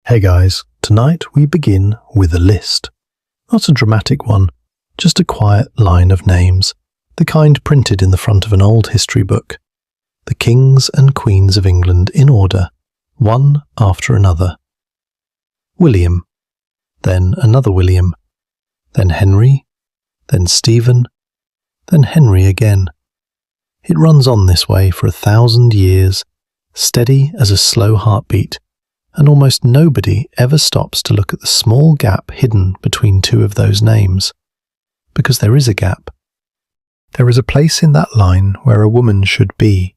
Hey guys, tonight we begin with a list. Not a dramatic one, just a quiet line of names, the kind printed in the front of an old history book. The kings and queens of England in order, one after another. William, then another William, then Henry, then Stephen, then Henry again. It runs on this way for 1,000 years, steady as a slow heartbeat, and almost nobody ever stops to look at the small gap hidden between two of those names. Because there is a gap. There is a place in that line where a woman should be,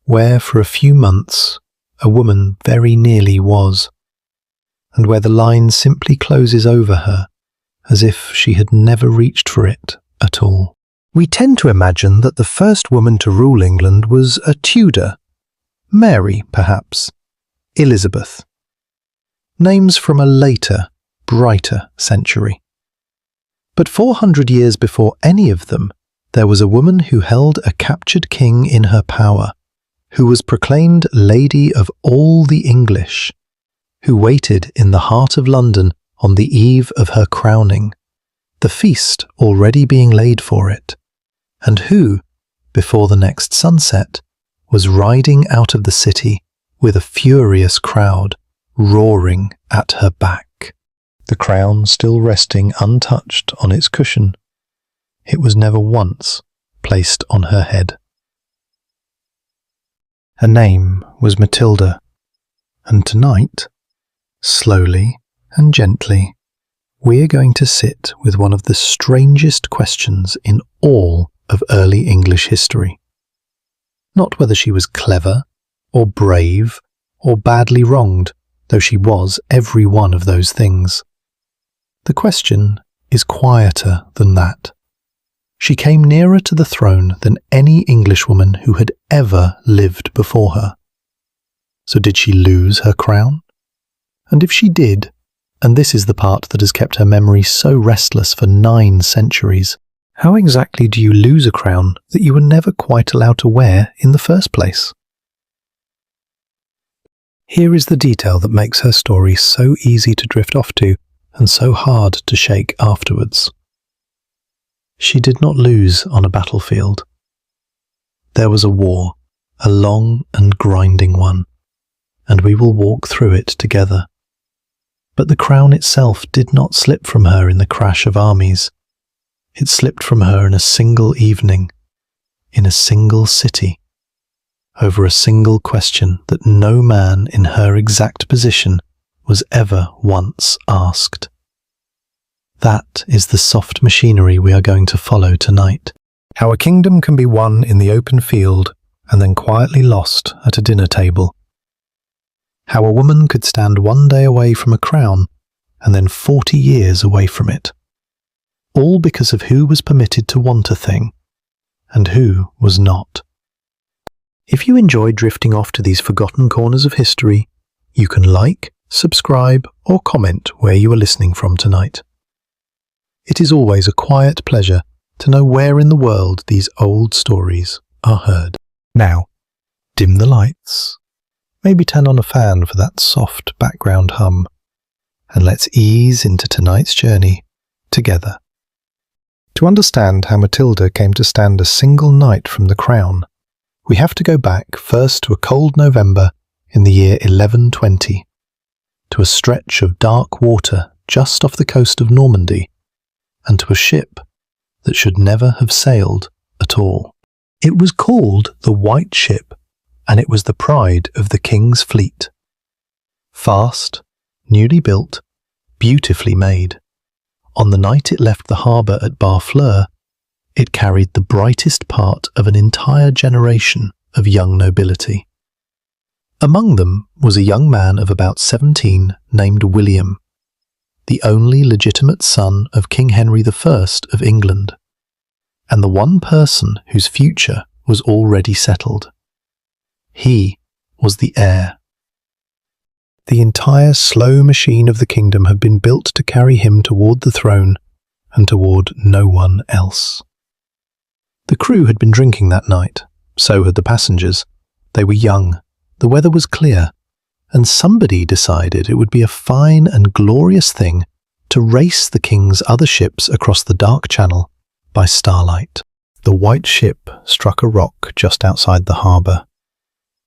where for a few months a woman very nearly was, and where the line simply closes over her as if she had never reached for it at all. We tend to imagine that the first woman to rule England was a Tudor, Mary perhaps, Elizabeth. Names from a later, brighter century. But 400 years before any of them, there was a woman who held a captured king in her power, who was proclaimed Lady of all the English, who waited in the heart of London on the eve of her crowning, the feast already being laid for it, and who, before the next sunset, was riding out of the city with a furious crowd roaring at her back, the crown still resting untouched on its cushion. It was never once placed on her head. Her name was Matilda, and tonight, slowly and gently, we're going to sit with one of the strangest questions in all of early English history. Not whether she was clever, or brave, or badly wronged, though she was every one of those things. The question is quieter than that. She came nearer to the throne than any Englishwoman who had ever lived before her. So did she lose her crown? And if she did, and this is the part that has kept her memory so restless for 9 centuries, how exactly do you lose a crown that you were never quite allowed to wear in the first place? Here is the detail that makes her story so easy to drift off to and so hard to shake afterwards. She did not lose on a battlefield. There was a war, a long and grinding one, and we will walk through it together. But the crown itself did not slip from her in the crash of armies. It slipped from her in a single evening, in a single city, over a single question that no man in her exact position was ever once asked. That is the soft machinery we are going to follow tonight. How a kingdom can be won in the open field and then quietly lost at a dinner table. How a woman could stand one day away from a crown and then 40 years away from it. All because of who was permitted to want a thing and who was not. If you enjoy drifting off to these forgotten corners of history, you can like, subscribe, or comment where you are listening from tonight. It is always a quiet pleasure to know where in the world these old stories are heard. Now, dim the lights, maybe turn on a fan for that soft background hum, and let's ease into tonight's journey together. To understand how Matilda came to stand a single night from the crown, we have to go back first to a cold November in the year 1120, to a stretch of dark water just off the coast of Normandy, and to a ship that should never have sailed at all. It was called the White Ship, and it was the pride of the king's fleet. Fast, newly built, beautifully made. On the night it left the harbour at Barfleur, it carried the brightest part of an entire generation of young nobility. Among them was a young man of about 17 named William, the only legitimate son of King Henry I of England, and the one person whose future was already settled. He was the heir. The entire slow machine of the kingdom had been built to carry him toward the throne and toward no one else. The crew had been drinking that night, so had the passengers. They were young, the weather was clear, and somebody decided it would be a fine and glorious thing to race the king's other ships across the dark channel by starlight. The white ship struck a rock just outside the harbour.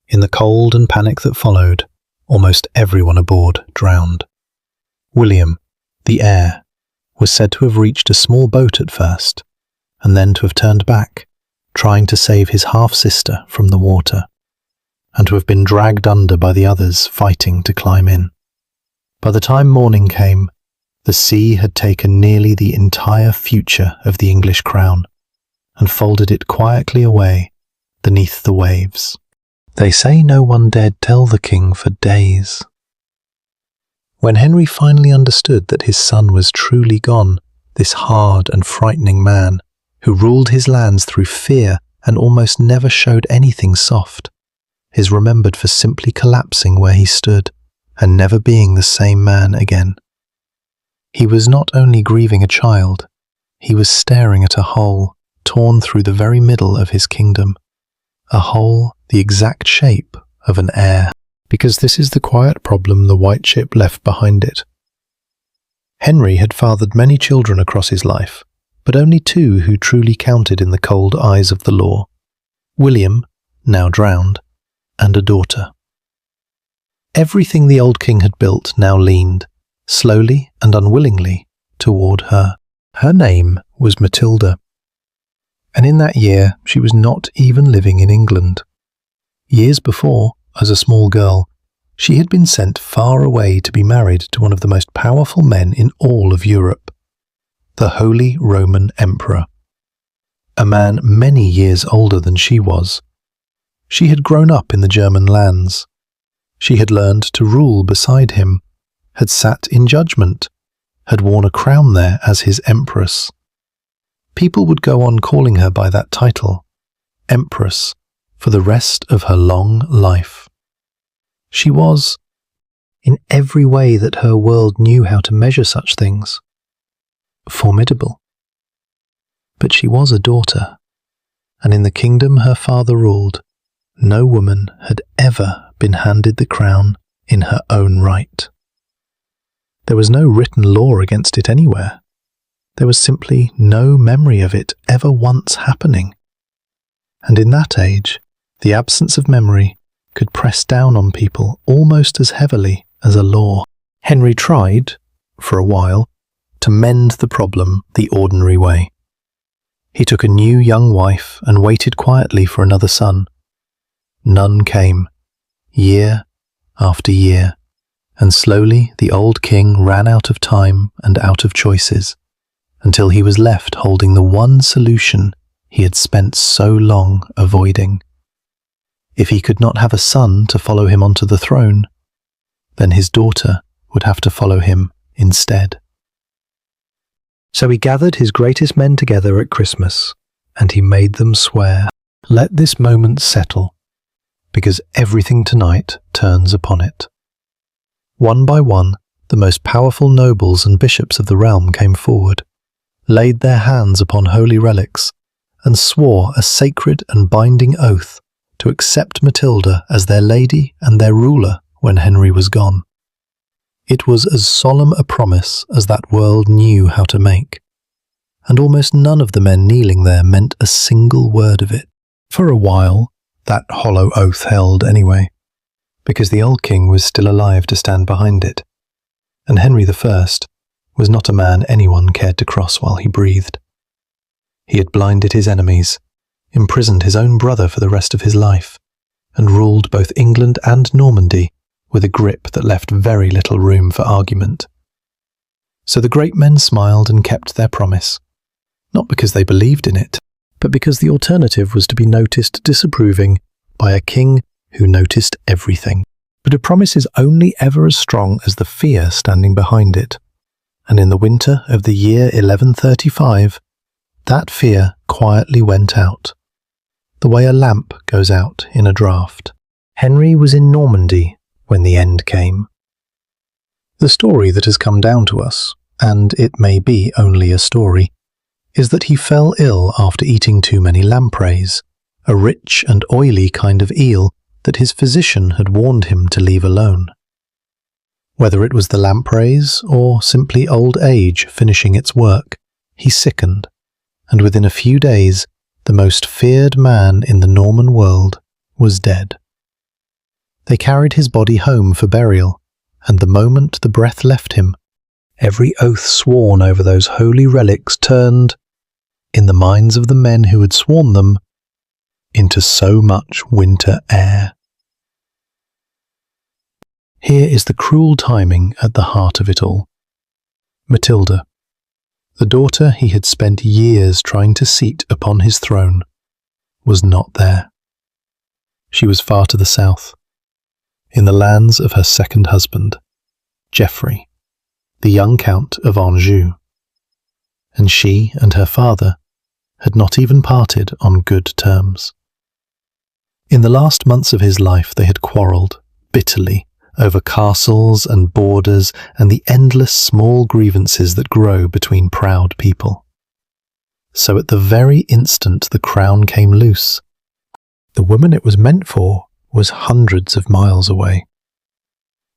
In the cold and panic that followed, almost everyone aboard drowned. William, the heir, was said to have reached a small boat at first, and then to have turned back, trying to save his half-sister from the water, and to have been dragged under by the others fighting to climb in. By the time morning came, the sea had taken nearly the entire future of the English crown, and folded it quietly away beneath the waves. They say no one dared tell the king for days. When Henry finally understood that his son was truly gone, this hard and frightening man, who ruled his lands through fear and almost never showed anything soft, is remembered for simply collapsing where he stood and never being the same man again. He was not only grieving a child, he was staring at a hole torn through the very middle of his kingdom, a hole the exact shape of an heir, because this is the quiet problem the white ship left behind it. Henry had fathered many children across his life, but only 2 who truly counted in the cold eyes of the law: William, now drowned, and a daughter. Everything the old king had built now leaned, slowly and unwillingly, toward her. Her name was Matilda, and in that year she was not even living in England. Years before, as a small girl, she had been sent far away to be married to one of the most powerful men in all of Europe, the Holy Roman Emperor, a man many years older than she was. She had grown up in the German lands. She had learned to rule beside him, had sat in judgment, had worn a crown there as his empress. People would go on calling her by that title, Empress, for the rest of her long life. She was, in every way that her world knew how to measure such things, formidable. But she was a daughter, and in the kingdom her father ruled, no woman had ever been handed the crown in her own right. There was no written law against it anywhere. There was simply no memory of it ever once happening. And in that age, the absence of memory could press down on people almost as heavily as a law. Henry tried, for a while, to mend the problem the ordinary way. He took a new young wife and waited quietly for another son. None came, year after year, and slowly the old king ran out of time and out of choices, until he was left holding the one solution he had spent so long avoiding. If he could not have a son to follow him onto the throne, then his daughter would have to follow him instead. So he gathered his greatest men together at Christmas, and he made them swear, "Let this moment settle, because everything tonight turns upon it." One by one, the most powerful nobles and bishops of the realm came forward, laid their hands upon holy relics, and swore a sacred and binding oath to accept Matilda as their lady and their ruler when Henry was gone. It was as solemn a promise as that world knew how to make, and almost none of the men kneeling there meant a single word of it. For a while, that hollow oath held anyway, because the old king was still alive to stand behind it, and Henry I was not a man anyone cared to cross while he breathed. He had blinded his enemies, imprisoned his own brother for the rest of his life, and ruled both England and Normandy with a grip that left very little room for argument. So the great men smiled and kept their promise, not because they believed in it, but because the alternative was to be noticed disapproving by a king who noticed everything. But a promise is only ever as strong as the fear standing behind it, and in the winter of the year 1135, that fear quietly went out, the way a lamp goes out in a draught. Henry was in Normandy when the end came. The story that has come down to us, and it may be only a story, is that he fell ill after eating too many lampreys, a rich and oily kind of eel that his physician had warned him to leave alone. Whether it was the lampreys or simply old age finishing its work, he sickened, and within a few days the most feared man in the Norman world was dead. They carried his body home for burial, and the moment the breath left him, every oath sworn over those holy relics turned, in the minds of the men who had sworn them, into so much winter air. Here is the cruel timing at the heart of it all. Matilda, the daughter he had spent years trying to seat upon his throne, was not there. She was far to the south, in the lands of her second husband, Geoffrey, the young Count of Anjou, and she and her father had not even parted on good terms. In the last months of his life they had quarrelled bitterly over castles and borders and the endless small grievances that grow between proud people. So at the very instant the crown came loose, the woman it was meant for was hundreds of miles away,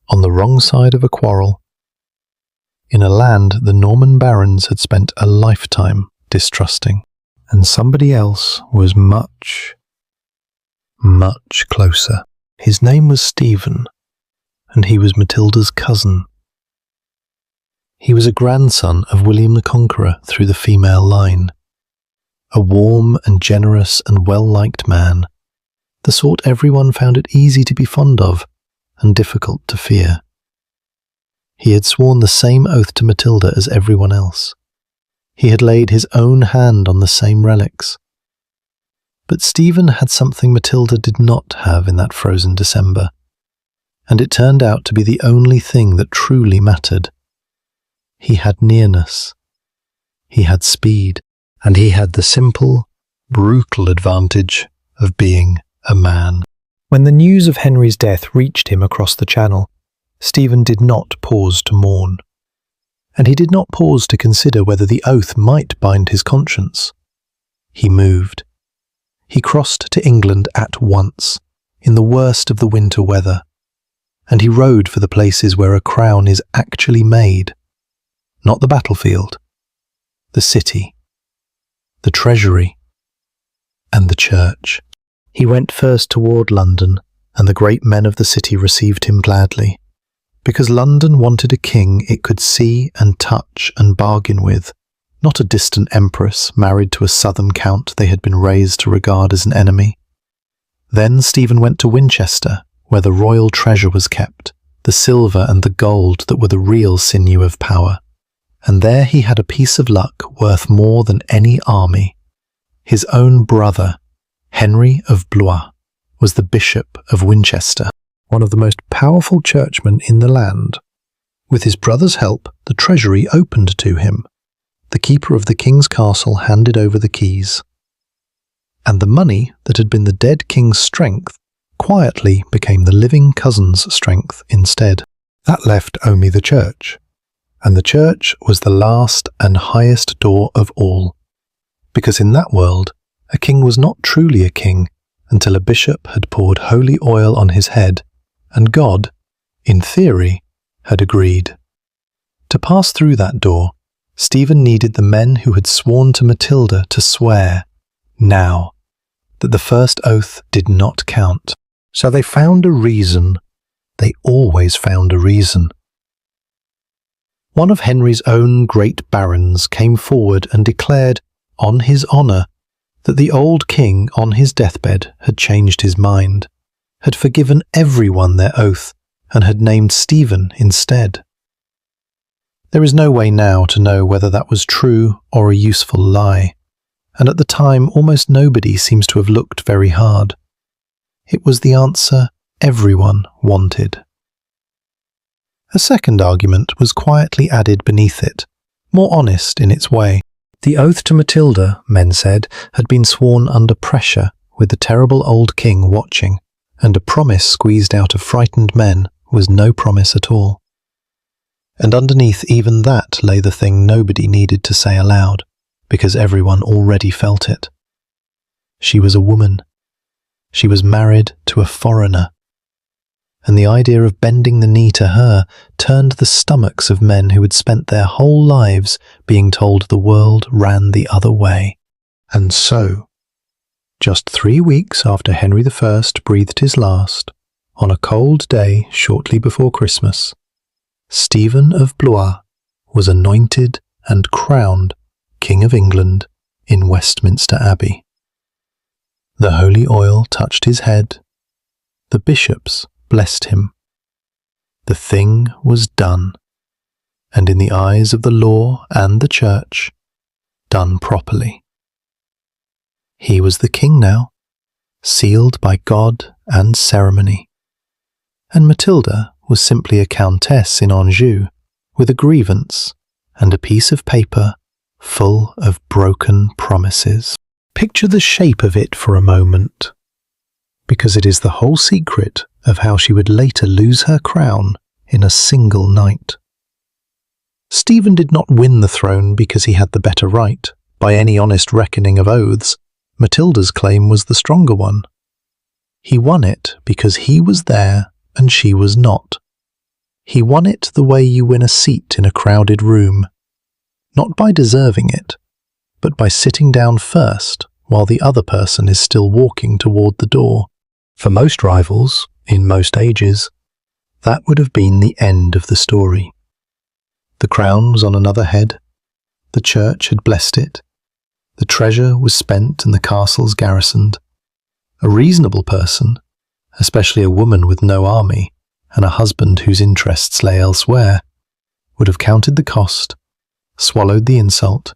on the wrong side of a quarrel, in a land the Norman barons had spent a lifetime distrusting, and somebody else was much, much closer. His name was Stephen, and he was Matilda's cousin. He was a grandson of William the Conqueror through the female line, a warm and generous and well-liked man, the sort everyone found it easy to be fond of and difficult to fear. He had sworn the same oath to Matilda as everyone else. He had laid his own hand on the same relics. But Stephen had something Matilda did not have in that frozen December, and it turned out to be the only thing that truly mattered. He had nearness, he had speed, and he had the simple, brutal advantage of being a man. When the news of Henry's death reached him across the Channel, Stephen did not pause to mourn, and he did not pause to consider whether the oath might bind his conscience. He moved. He crossed to England at once, in the worst of the winter weather, and he rode for the places where a crown is actually made, not the battlefield, the city, the treasury, and the church. He went first toward London, and the great men of the city received him gladly, because London wanted a king it could see and touch and bargain with, not a distant empress married to a southern count they had been raised to regard as an enemy. Then Stephen went to Winchester, where the royal treasure was kept, the silver and the gold that were the real sinew of power, and there he had a piece of luck worth more than any army. His own brother, Henry of Blois, was the Bishop of Winchester, one of the most powerful churchmen in the land. With his brother's help, the treasury opened to him. The keeper of the king's castle handed over the keys, and the money that had been the dead king's strength quietly became the living cousin's strength instead. That left only the church, and the church was the last and highest door of all, because in that world a king was not truly a king until a bishop had poured holy oil on his head, and God, in theory, had agreed. To pass through that door, Stephen needed the men who had sworn to Matilda to swear, now, that the first oath did not count. So they found a reason. They always found a reason. One of Henry's own great barons came forward and declared, on his honour, that the old king on his deathbed had changed his mind, had forgiven everyone their oath, and had named Stephen instead. There is no way now to know whether that was true or a useful lie, and at the time almost nobody seems to have looked very hard. It was the answer everyone wanted. A second argument was quietly added beneath it, more honest in its way. The oath to Matilda, men said, had been sworn under pressure, with the terrible old king watching, and a promise squeezed out of frightened men was no promise at all. And underneath even that lay the thing nobody needed to say aloud, because everyone already felt it. She was a woman. She was married to a foreigner, and the idea of bending the knee to her turned the stomachs of men who had spent their whole lives being told the world ran the other way. And so, just 3 weeks after Henry I breathed his last, on a cold day shortly before Christmas, Stephen of Blois was anointed and crowned King of England in Westminster Abbey. The holy oil touched his head. The bishops blessed him. The thing was done, and in the eyes of the law and the church, done properly. He was the king now, sealed by God and ceremony, and Matilda was simply a countess in Anjou with a grievance and a piece of paper full of broken promises. Picture the shape of it for a moment, because it is the whole secret of how she would later lose her crown in a single night. Stephen did not win the throne because he had the better right. By any honest reckoning of oaths, Matilda's claim was the stronger one. He won it because he was there and she was not. He won it the way you win a seat in a crowded room, not by deserving it, but by sitting down first while the other person is still walking toward the door. For most rivals, in most ages, that would have been the end of the story. The crown was on another head, the church had blessed it, the treasure was spent and the castles garrisoned. A reasonable person, especially a woman with no army and a husband whose interests lay elsewhere, would have counted the cost, swallowed the insult,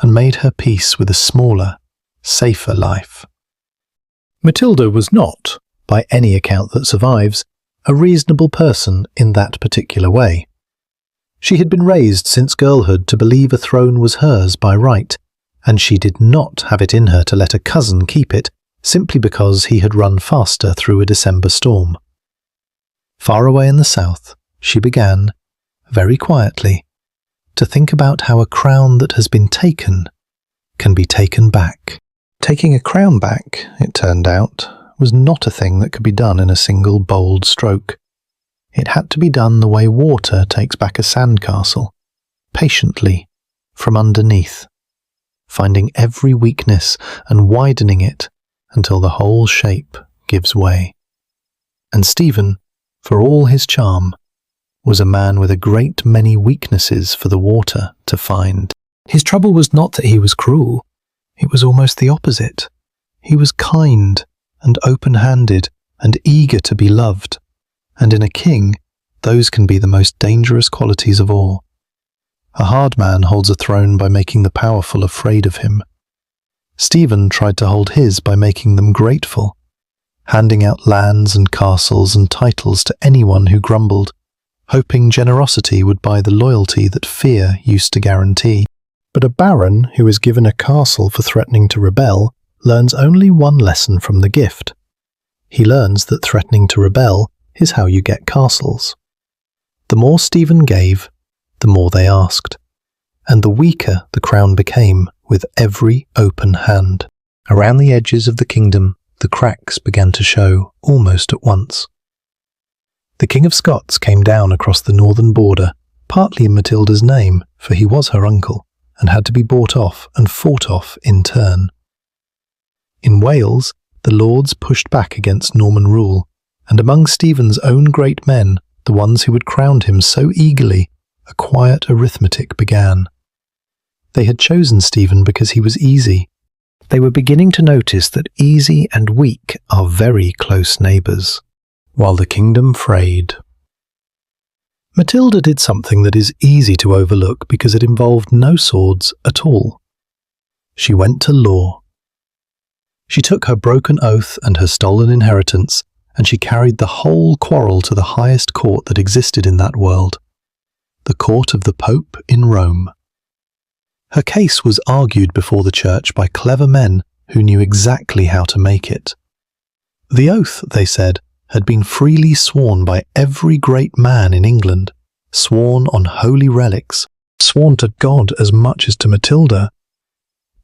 and made her peace with a smaller, safer life. Matilda was not, by any account that survives, a reasonable person in that particular way. She had been raised since girlhood to believe a throne was hers by right, and she did not have it in her to let a cousin keep it simply because he had run faster through a December storm. Far away in the south, she began, very quietly, to think about how a crown that has been taken can be taken back. Taking a crown back, it turned out, was not a thing that could be done in a single bold stroke. It had to be done the way water takes back a sandcastle, patiently, from underneath, finding every weakness and widening it until the whole shape gives way. And Stephen, for all his charm, was a man with a great many weaknesses for the water to find. His trouble was not that he was cruel. It was almost the opposite. He was kind and open-handed and eager to be loved, and in a king, those can be the most dangerous qualities of all. A hard man holds a throne by making the powerful afraid of him. Stephen tried to hold his by making them grateful, handing out lands and castles and titles to anyone who grumbled, hoping generosity would buy the loyalty that fear used to guarantee. But a baron who is given a castle for threatening to rebel learns only one lesson from the gift. He learns that threatening to rebel is how you get castles. The more Stephen gave, the more they asked, and the weaker the crown became with every open hand. Around the edges of the kingdom, the cracks began to show almost at once. The King of Scots came down across the northern border, partly in Matilda's name, for he was her uncle, and had to be bought off and fought off in turn. In Wales, the lords pushed back against Norman rule, and among Stephen's own great men, the ones who had crowned him so eagerly, a quiet arithmetic began. They had chosen Stephen because he was easy. They were beginning to notice that easy and weak are very close neighbours, while the kingdom frayed. Matilda did something that is easy to overlook because it involved no swords at all. She went to law. She took her broken oath and her stolen inheritance, and she carried the whole quarrel to the highest court that existed in that world, the court of the Pope in Rome. Her case was argued before the church by clever men who knew exactly how to make it. The oath, they said, had been freely sworn by every great man in England, sworn on holy relics, sworn to God as much as to Matilda.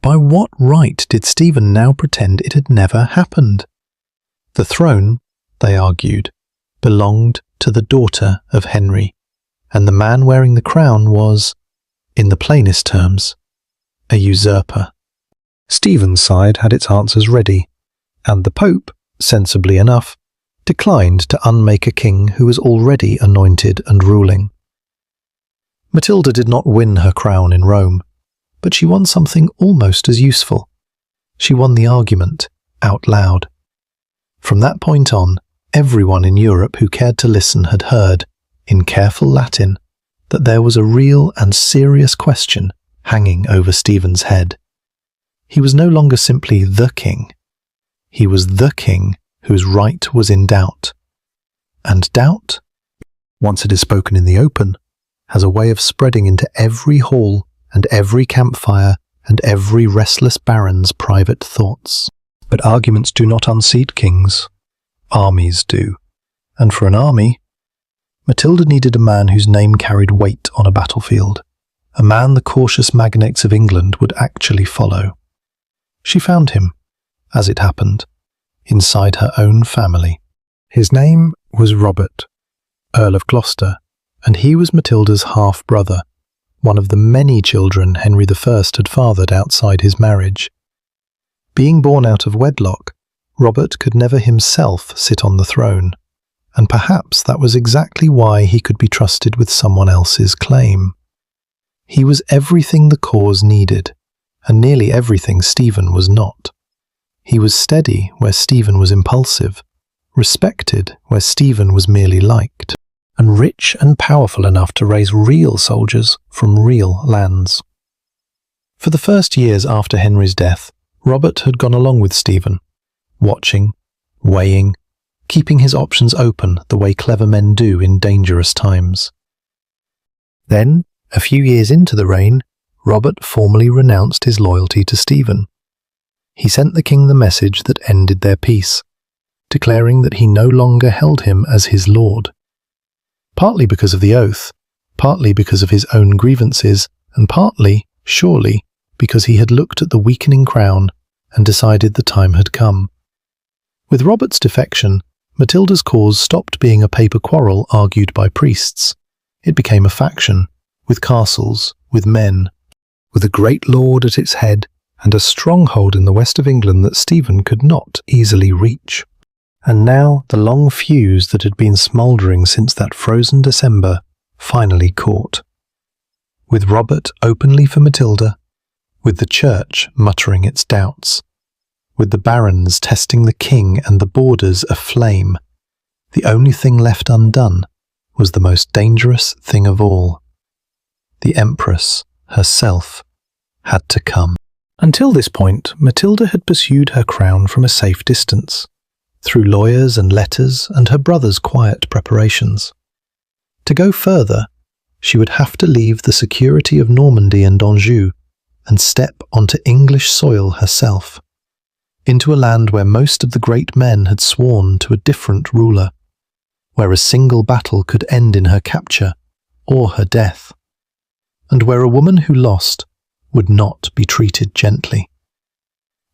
By what right did Stephen now pretend it had never happened? The throne, they argued, belonged to the daughter of Henry, and the man wearing the crown was, in the plainest terms, a usurper. Stephen's side had its answers ready, and the Pope, sensibly enough, declined to unmake a king who was already anointed and ruling. Matilda did not win her crown in Rome, but she won something almost as useful. She won the argument out loud. From that point on, everyone in Europe who cared to listen had heard, in careful Latin, that there was a real and serious question hanging over Stephen's head. He was no longer simply the king. He was the king whose right was in doubt. And doubt, once it is spoken in the open, has a way of spreading into every hall and every campfire and every restless baron's private thoughts. But arguments do not unseat kings. Armies do. And for an army, Matilda needed a man whose name carried weight on a battlefield, a man the cautious magnates of England would actually follow. She found him, as it happened, inside her own family. His name was Robert, Earl of Gloucester, and he was Matilda's half-brother, one of the many children Henry I had fathered outside his marriage. Being born out of wedlock, Robert could never himself sit on the throne, and perhaps that was exactly why he could be trusted with someone else's claim. He was everything the cause needed, and nearly everything Stephen was not. He was steady where Stephen was impulsive, respected where Stephen was merely liked, and rich and powerful enough to raise real soldiers from real lands. For the first years after Henry's death, Robert had gone along with Stephen, watching, weighing, keeping his options open the way clever men do in dangerous times. Then, a few years into the reign, Robert formally renounced his loyalty to Stephen. He sent the king the message that ended their peace, declaring that he no longer held him as his lord. Partly because of the oath, partly because of his own grievances, and partly, surely, because he had looked at the weakening crown and decided the time had come. With Robert's defection, Matilda's cause stopped being a paper quarrel argued by priests. It became a faction, with castles, with men, with a great lord at its head, and a stronghold in the west of England that Stephen could not easily reach. And now the long fuse that had been smouldering since that frozen December finally caught. With Robert openly for Matilda, with the church muttering its doubts, with the barons testing the king and the borders aflame, the only thing left undone was the most dangerous thing of all. The Empress herself had to come. Until this point, Matilda had pursued her crown from a safe distance, through lawyers and letters and her brother's quiet preparations. To go further, she would have to leave the security of Normandy and Anjou and step onto English soil herself, into a land where most of the great men had sworn to a different ruler, where a single battle could end in her capture or her death, and where a woman who lost would not be treated gently.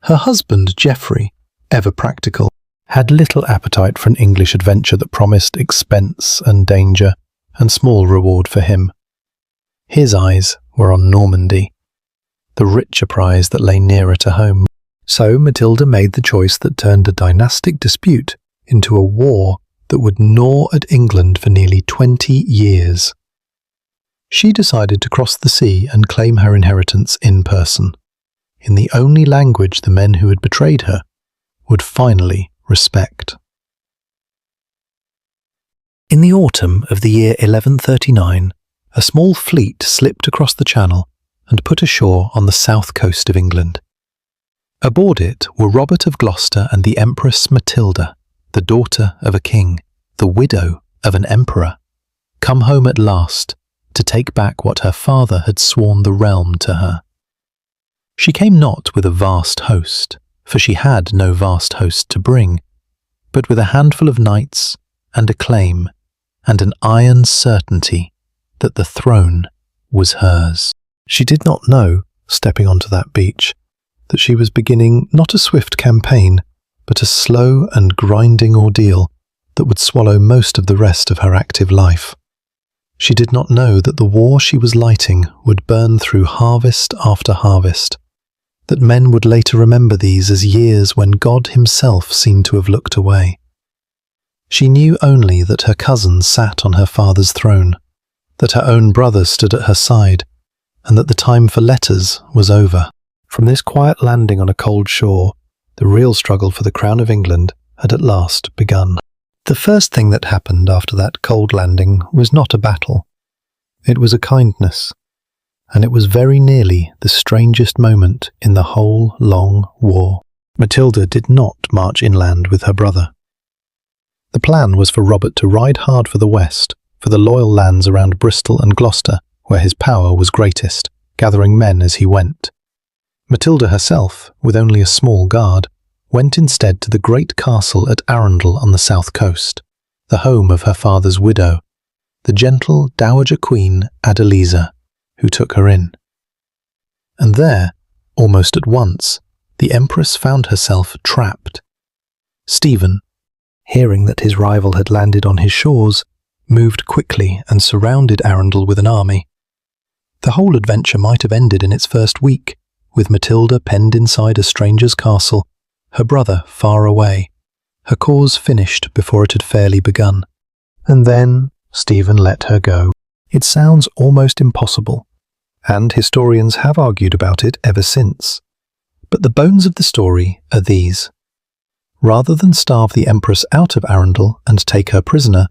Her husband, Geoffrey, ever practical, had little appetite for an English adventure that promised expense and danger and small reward for him. His eyes were on Normandy, the richer prize that lay nearer to home. So Matilda made the choice that turned a dynastic dispute into a war that would gnaw at England for nearly 20 years. She decided to cross the sea and claim her inheritance in person, in the only language the men who had betrayed her would finally respect. In the autumn of the year 1139, a small fleet slipped across the Channel and put ashore on the south coast of England. Aboard it were Robert of Gloucester and the Empress Matilda, the daughter of a king, the widow of an emperor, come home at last to take back what her father had sworn the realm to her. She came not with a vast host, for she had no vast host to bring, but with a handful of knights and a claim and an iron certainty that the throne was hers. She did not know, stepping onto that beach, that she was beginning not a swift campaign, but a slow and grinding ordeal that would swallow most of the rest of her active life. She did not know that the war she was lighting would burn through harvest after harvest, that men would later remember these as years when God himself seemed to have looked away. She knew only that her cousin sat on her father's throne, that her own brother stood at her side, and that the time for letters was over. From this quiet landing on a cold shore, the real struggle for the crown of England had at last begun. The first thing that happened after that cold landing was not a battle. It was a kindness, and it was very nearly the strangest moment in the whole long war. Matilda did not march inland with her brother. The plan was for Robert to ride hard for the west, for the loyal lands around Bristol and Gloucester, where his power was greatest, gathering men as he went. Matilda herself, with only a small guard, went instead to the great castle at Arundel on the south coast, the home of her father's widow, the gentle Dowager Queen Adeliza, who took her in. And there, almost at once, the Empress found herself trapped. Stephen, hearing that his rival had landed on his shores, moved quickly and surrounded Arundel with an army. The whole adventure might have ended in its first week, with Matilda penned inside a stranger's castle, her brother far away, her cause finished before it had fairly begun. And then Stephen let her go. It sounds almost impossible, and historians have argued about it ever since. But the bones of the story are these. Rather than starve the Empress out of Arundel and take her prisoner,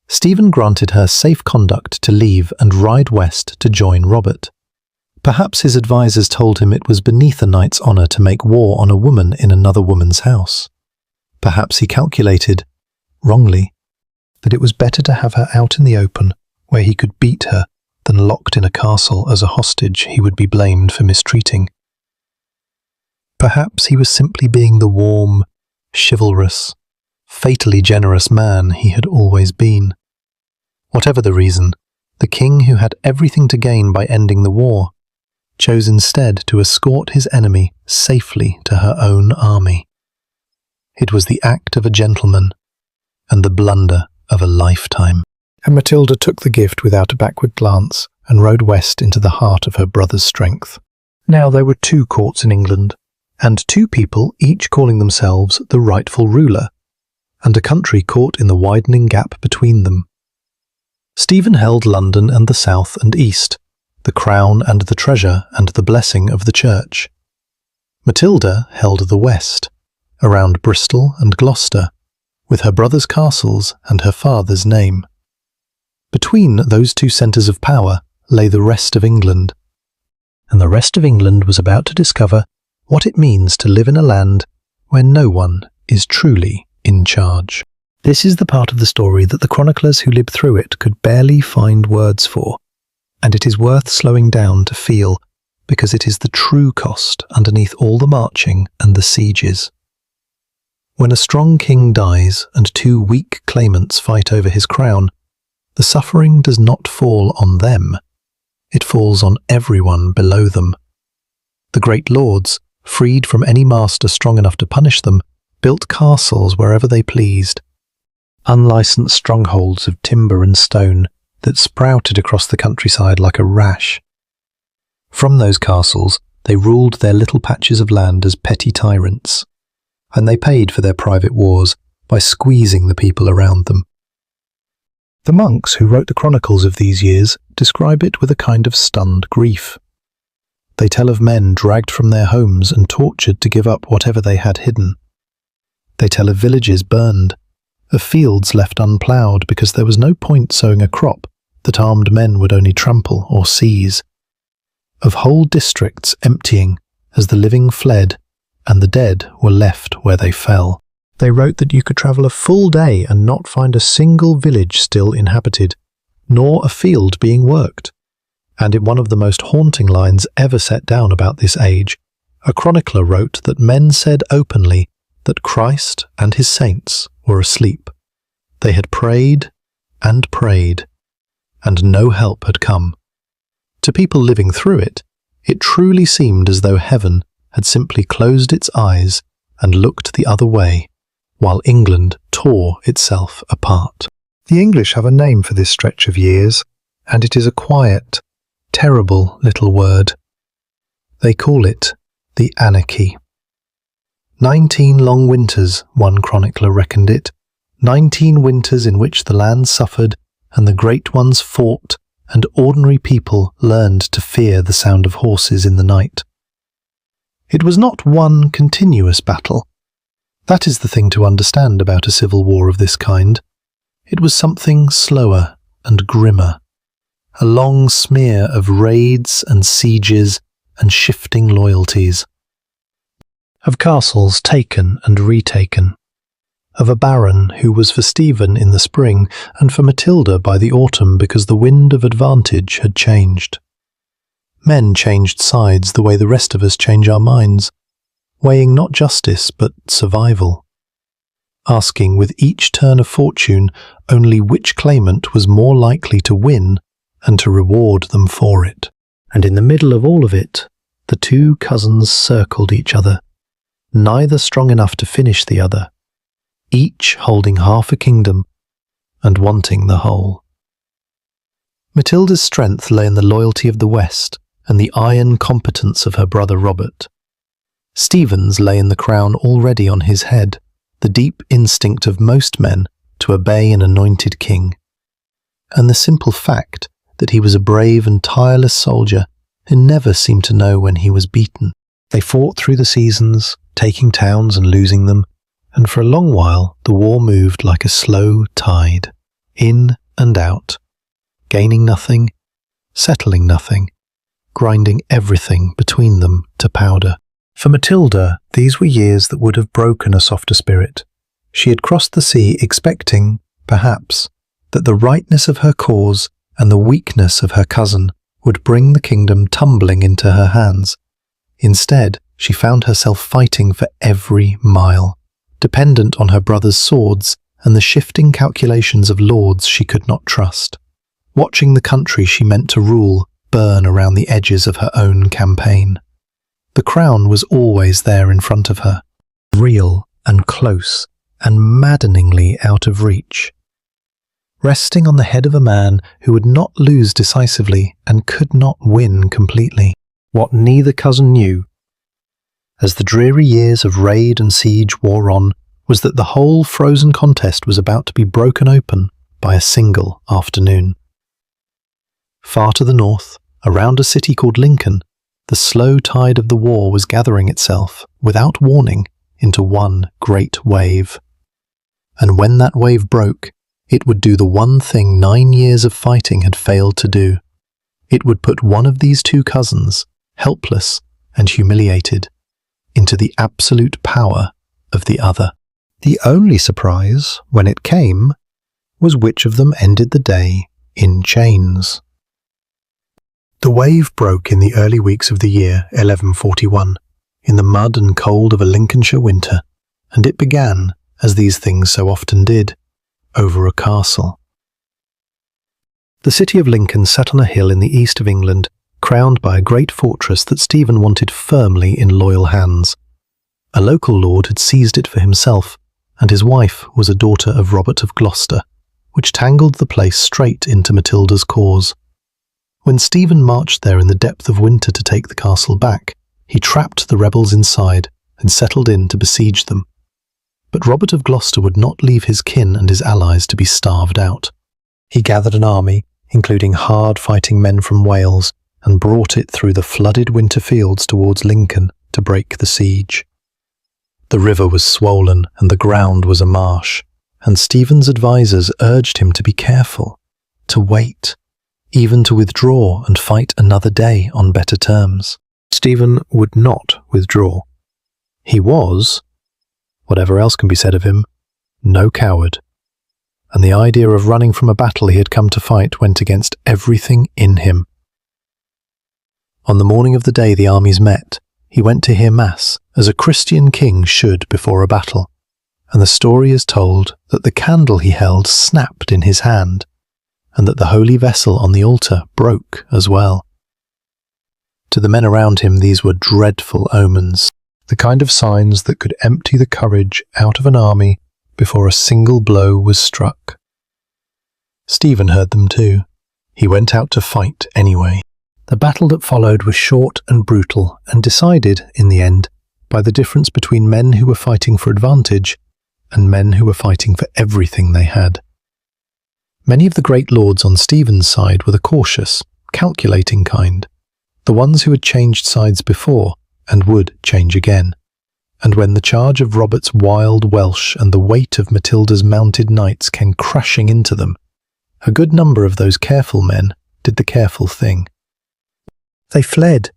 Stephen granted her safe conduct to leave and ride west to join Robert. Perhaps his advisers told him it was beneath a knight's honour to make war on a woman in another woman's house. Perhaps he calculated, wrongly, that it was better to have her out in the open, where he could beat her, than locked in a castle as a hostage he would be blamed for mistreating. Perhaps he was simply being the warm, chivalrous, fatally generous man he had always been. Whatever the reason, the king who had everything to gain by ending the war chose instead to escort his enemy safely to her own army. It was the act of a gentleman, and the blunder of a lifetime. And Matilda took the gift without a backward glance and rode west into the heart of her brother's strength. Now there were 2 courts in England, and 2 people each calling themselves the rightful ruler, and a country caught in the widening gap between them. Stephen held London and the south and east, the crown and the treasure and the blessing of the church. Matilda held the west, around Bristol and Gloucester, with her brother's castles and her father's name. Between those 2 centres of power lay the rest of England, and the rest of England was about to discover what it means to live in a land where no one is truly in charge. This is the part of the story that the chroniclers who lived through it could barely find words for, and it is worth slowing down to feel, because it is the true cost underneath all the marching and the sieges. When a strong king dies and 2 weak claimants fight over his crown, the suffering does not fall on them. It falls on everyone below them. The great lords, freed from any master strong enough to punish them, built castles wherever they pleased, unlicensed strongholds of timber and stone that sprouted across the countryside like a rash. From those castles, they ruled their little patches of land as petty tyrants, and they paid for their private wars by squeezing the people around them. The monks who wrote the chronicles of these years describe it with a kind of stunned grief. They tell of men dragged from their homes and tortured to give up whatever they had hidden. They tell of villages burned, of fields left unploughed because there was no point sowing a crop that armed men would only trample or seize, of whole districts emptying as the living fled and the dead were left where they fell. They wrote that you could travel a full day and not find a single village still inhabited, nor a field being worked. And in one of the most haunting lines ever set down about this age, a chronicler wrote that men said openly that Christ and his saints were asleep. They had prayed, and no help had come. To people living through it, it truly seemed as though heaven had simply closed its eyes and looked the other way, while England tore itself apart. The English have a name for this stretch of years, and it is a quiet, terrible little word. They call it the Anarchy. 19 long winters, one chronicler reckoned it, 19 winters in which the land suffered and the great ones fought, and ordinary people learned to fear the sound of horses in the night. It was not one continuous battle. That is the thing to understand about a civil war of this kind. It was something slower and grimmer, a long smear of raids and sieges and shifting loyalties, of castles taken and retaken, of a baron who was for Stephen in the spring and for Matilda by the autumn because the wind of advantage had changed. Men changed sides the way the rest of us change our minds, weighing not justice but survival, asking with each turn of fortune only which claimant was more likely to win and to reward them for it. And in the middle of all of it, the two cousins circled each other, neither strong enough to finish the other, each holding half a kingdom and wanting the whole. Matilda's strength lay in the loyalty of the West and the iron competence of her brother Robert. Stephen's lay in the crown already on his head, the deep instinct of most men to obey an anointed king, and the simple fact that he was a brave and tireless soldier who never seemed to know when he was beaten. They fought through the seasons, taking towns and losing them, and for a long while the war moved like a slow tide, in and out, gaining nothing, settling nothing, grinding everything between them to powder. For Matilda, these were years that would have broken a softer spirit. She had crossed the sea expecting, perhaps, that the rightness of her cause and the weakness of her cousin would bring the kingdom tumbling into her hands. Instead, she found herself fighting for every mile, dependent on her brother's swords and the shifting calculations of lords she could not trust, watching the country she meant to rule burn around the edges of her own campaign. The crown was always there in front of her, real and close and maddeningly out of reach, resting on the head of a man who would not lose decisively and could not win completely. What neither cousin knew, as the dreary years of raid and siege wore on, was that the whole frozen contest was about to be broken open by a single afternoon. Far to the north, around a city called Lincoln, the slow tide of the war was gathering itself, without warning, into one great wave. And when that wave broke, it would do the one thing 9 years of fighting had failed to do. It would put one of these two cousins, helpless and humiliated, into the absolute power of the other. The only surprise, when it came, was which of them ended the day in chains. The wave broke in the early weeks of the year 1141, in the mud and cold of a Lincolnshire winter, and it began, as these things so often did, over a castle. The city of Lincoln sat on a hill in the east of England, crowned by a great fortress that Stephen wanted firmly in loyal hands. A local lord had seized it for himself, and his wife was a daughter of Robert of Gloucester, which tangled the place straight into Matilda's cause. When Stephen marched there in the depth of winter to take the castle back, he trapped the rebels inside and settled in to besiege them. But Robert of Gloucester would not leave his kin and his allies to be starved out. He gathered an army, including hard-fighting men from Wales, and brought it through the flooded winter fields towards Lincoln to break the siege. The river was swollen and the ground was a marsh, and Stephen's advisers urged him to be careful, to wait, even to withdraw and fight another day on better terms. Stephen would not withdraw. He was, whatever else can be said of him, no coward, and the idea of running from a battle he had come to fight went against everything in him. On the morning of the day the armies met, he went to hear Mass, as a Christian king should before a battle, and the story is told that the candle he held snapped in his hand, and that the holy vessel on the altar broke as well. To the men around him these were dreadful omens. the kind of signs that could empty the courage out of an army before a single blow was struck. Stephen heard them too. He went out to fight anyway. The battle that followed was short and brutal, and decided, in the end, by the difference between men who were fighting for advantage and men who were fighting for everything they had. Many of the great lords on Stephen's side were the cautious, calculating kind, the ones who had changed sides before and would change again. And when the charge of Robert's wild Welsh and the weight of Matilda's mounted knights came crashing into them, a good number of those careful men did the careful thing. They fled.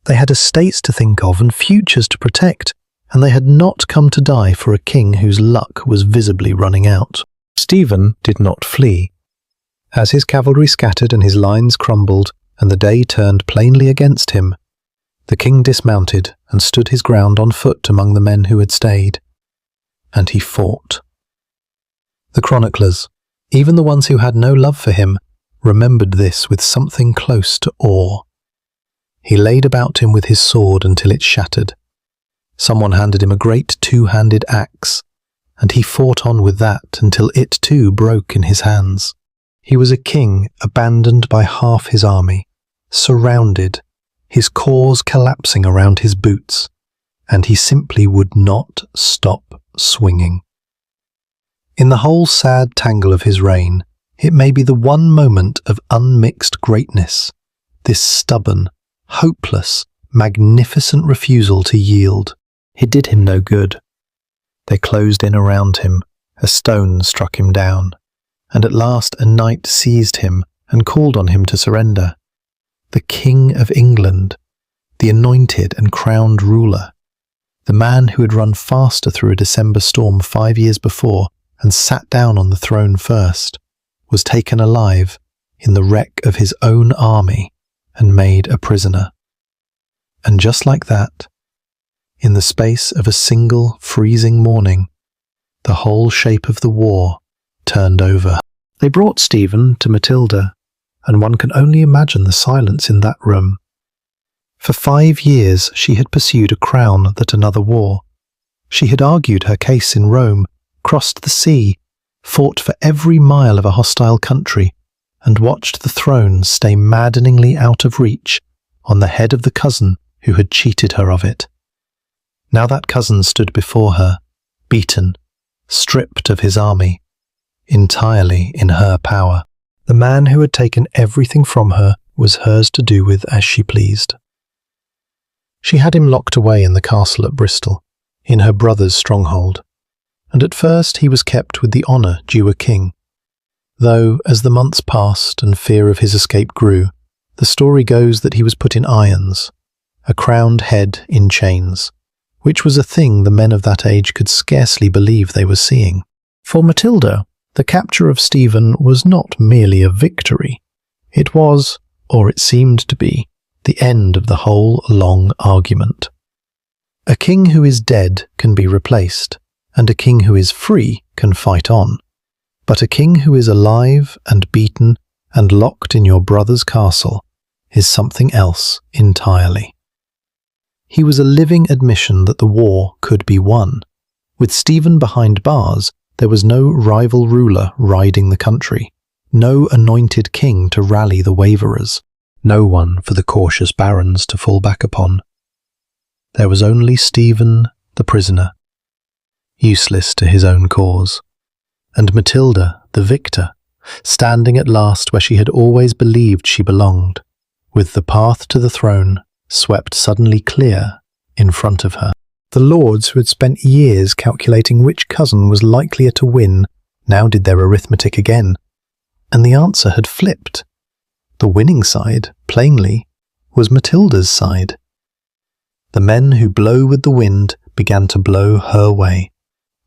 They had estates to think of and futures to protect, and they had not come to die for a king whose luck was visibly running out. Stephen did not flee. As his cavalry scattered and his lines crumbled, and the day turned plainly against him, the king dismounted and stood his ground on foot among the men who had stayed. And he fought. The chroniclers, even the ones who had no love for him, remembered this with something close to awe. He laid about him with his sword until it shattered. Someone handed him a great two-handed axe, and he fought on with that until it too broke in his hands. He was a king abandoned by half his army, surrounded, his cause collapsing around his boots, and he simply would not stop swinging. In the whole sad tangle of his reign, it may be the one moment of unmixed greatness, this stubborn, hopeless, magnificent refusal to yield. It did him no good. They closed in around him, a stone struck him down, and at last a knight seized him and called on him to surrender. The King of England, the anointed and crowned ruler, the man who had run faster through a December storm 5 years before and sat down on the throne first, was taken alive in the wreck of his own army and made a prisoner. And just like that, in the space of a single freezing morning, the whole shape of the war turned over. They brought Stephen to Matilda, and one can only imagine the silence in that room. For 5 years she had pursued a crown that another wore. She had argued her case in Rome, crossed the sea, fought for every mile of a hostile country, and watched the throne stay maddeningly out of reach on the head of the cousin who had cheated her of it. Now that cousin stood before her, beaten, stripped of his army, entirely in her power. The man who had taken everything from her was hers to do with as she pleased. She had him locked away in the castle at Bristol, in her brother's stronghold, and at first he was kept with the honour due a king, though as the months passed and fear of his escape grew, the story goes that he was put in irons, a crowned head in chains, which was a thing the men of that age could scarcely believe they were seeing. For Matilda, the capture of Stephen was not merely a victory. It was, or it seemed to be, the end of the whole long argument. A king who is dead can be replaced, and a king who is free can fight on. But a king who is alive and beaten and locked in your brother's castle is something else entirely. He was a living admission that the war could be won. With Stephen behind bars, there was no rival ruler riding the country, no anointed king to rally the waverers, no one for the cautious barons to fall back upon. There was only Stephen, the prisoner, useless to his own cause, and Matilda, the victor, standing at last where she had always believed she belonged, with the path to the throne swept suddenly clear in front of her. The lords who had spent years calculating which cousin was likelier to win now did their arithmetic again, and the answer had flipped. The winning side, plainly, was Matilda's side. The men who blow with the wind began to blow her way.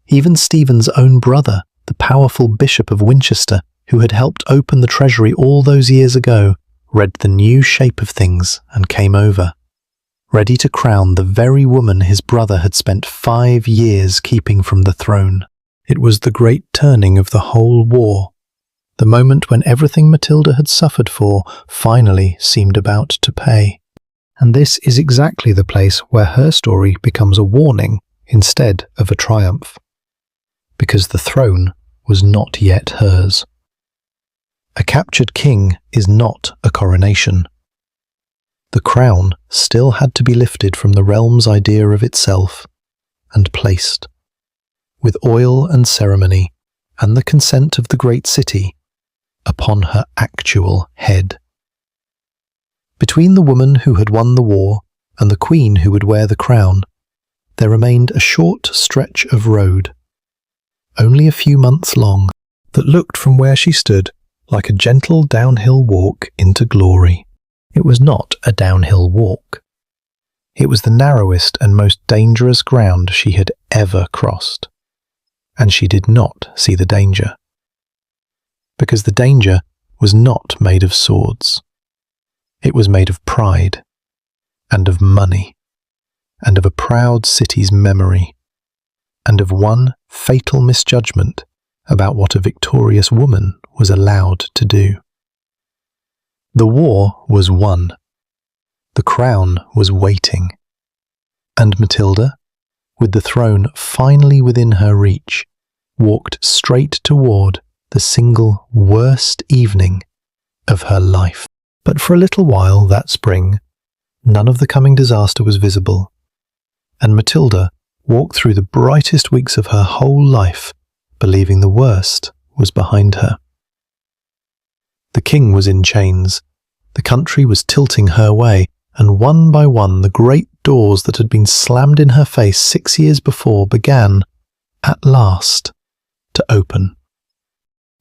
Even Stephen's own brother, the powerful Bishop of Winchester, who had helped open the treasury all those years ago, read the new shape of things and came over, ready to crown the very woman his brother had spent 5 years keeping from the throne. It was the great turning of the whole war, the moment when everything Matilda had suffered for finally seemed about to pay. And this is exactly the place where her story becomes a warning instead of a triumph. Because the throne was not yet hers. A captured king is not a coronation. The crown still had to be lifted from the realm's idea of itself and placed, with oil and ceremony and the consent of the great city, upon her actual head. Between the woman who had won the war and the queen who would wear the crown, there remained a short stretch of road, only a few months long, that looked from where she stood like a gentle downhill walk into glory. It was not a downhill walk. It was the narrowest and most dangerous ground she had ever crossed. And she did not see the danger. Because the danger was not made of swords. It was made of pride, and of money, and of a proud city's memory, and of one fatal misjudgment about what a victorious woman was allowed to do. The war was won. The crown was waiting. And Matilda, with the throne finally within her reach, walked straight toward the single worst evening of her life. But for a little while that spring, none of the coming disaster was visible, and Matilda walked through the brightest weeks of her whole life, believing the worst was behind her. The king was in chains, the country was tilting her way, and one by one the great doors that had been slammed in her face 6 years before began, at last, to open.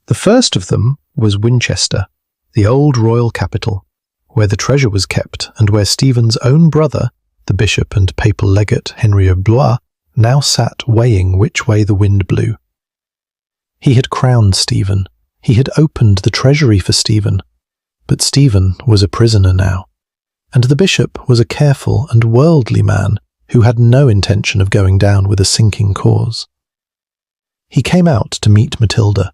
The first of them was Winchester, the old royal capital, where the treasure was kept and where Stephen's own brother, the bishop and papal legate Henry of Blois, now sat weighing which way the wind blew. He had crowned Stephen, he had opened the treasury for Stephen, but Stephen was a prisoner now, and the bishop was a careful and worldly man who had no intention of going down with a sinking cause. He came out to meet Matilda,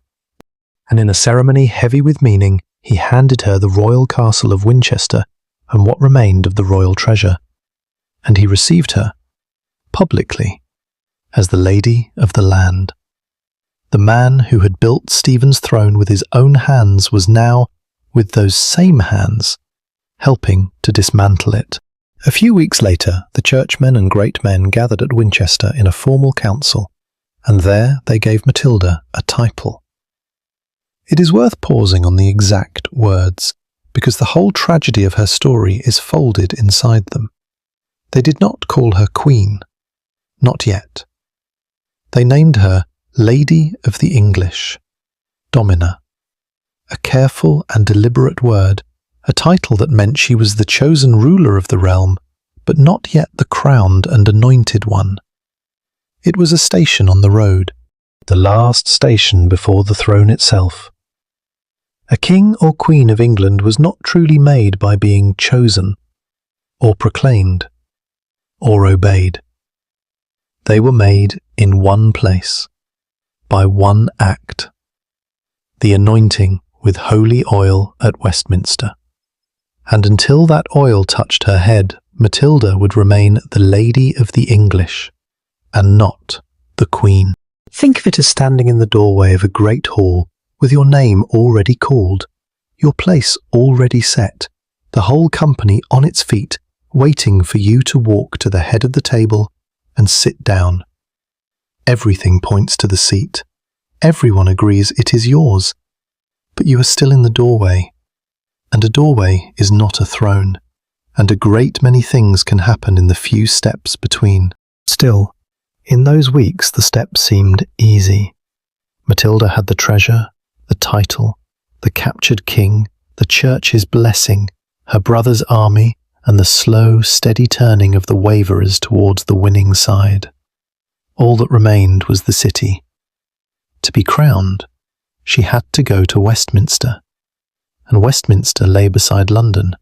and in a ceremony heavy with meaning, he handed her the royal castle of Winchester and what remained of the royal treasure, and he received her, publicly, as the lady of the land. The man who had built Stephen's throne with his own hands was now, with those same hands, helping to dismantle it. A few weeks later, the churchmen and great men gathered at Winchester in a formal council, and there they gave Matilda a title. It is worth pausing on the exact words, because the whole tragedy of her story is folded inside them. They did not call her queen, not yet. They named her Lady of the English, Domina, a careful and deliberate word, a title that meant she was the chosen ruler of the realm, but not yet the crowned and anointed one. It was a station on the road, the last station before the throne itself. A king or queen of England was not truly made by being chosen, or proclaimed, or obeyed. They were made in one place, by one act, the anointing with holy oil at Westminster. And until that oil touched her head, Matilda would remain the Lady of the English, and not the Queen. Think of it as standing in the doorway of a great hall, with your name already called, your place already set, the whole company on its feet, waiting for you to walk to the head of the table and sit down. Everything points to the seat. Everyone agrees it is yours. But you are still in the doorway. And a doorway is not a throne. And a great many things can happen in the few steps between. Still, in those weeks the steps seemed easy. Matilda had the treasure, the title, the captured king, the church's blessing, her brother's army, and the slow, steady turning of the waverers towards the winning side. All that remained was the city. To be crowned, she had to go to Westminster, and Westminster lay beside London,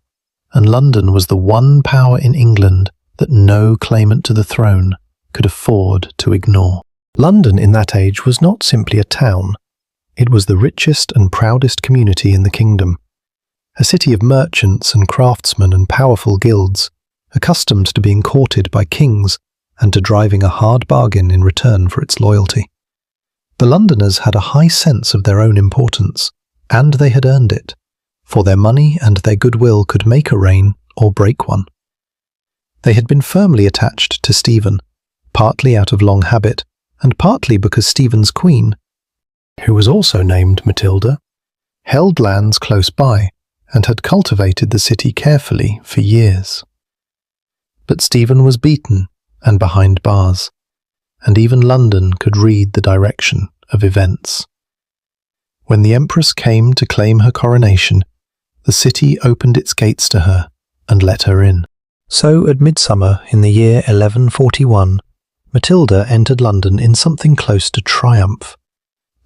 and London was the one power in England that no claimant to the throne could afford to ignore. London in that age was not simply a town. It was the richest and proudest community in the kingdom, a city of merchants and craftsmen and powerful guilds, accustomed to being courted by kings and to driving a hard bargain in return for its loyalty. The Londoners had a high sense of their own importance, and they had earned it, for their money and their goodwill could make a reign or break one. They had been firmly attached to Stephen, partly out of long habit, and partly because Stephen's queen, who was also named Matilda, held lands close by and had cultivated the city carefully for years. But Stephen was beaten and behind bars, and even London could read the direction of events. When the Empress came to claim her coronation, the city opened its gates to her and let her in. So at midsummer in the year 1141, Matilda entered London in something close to triumph.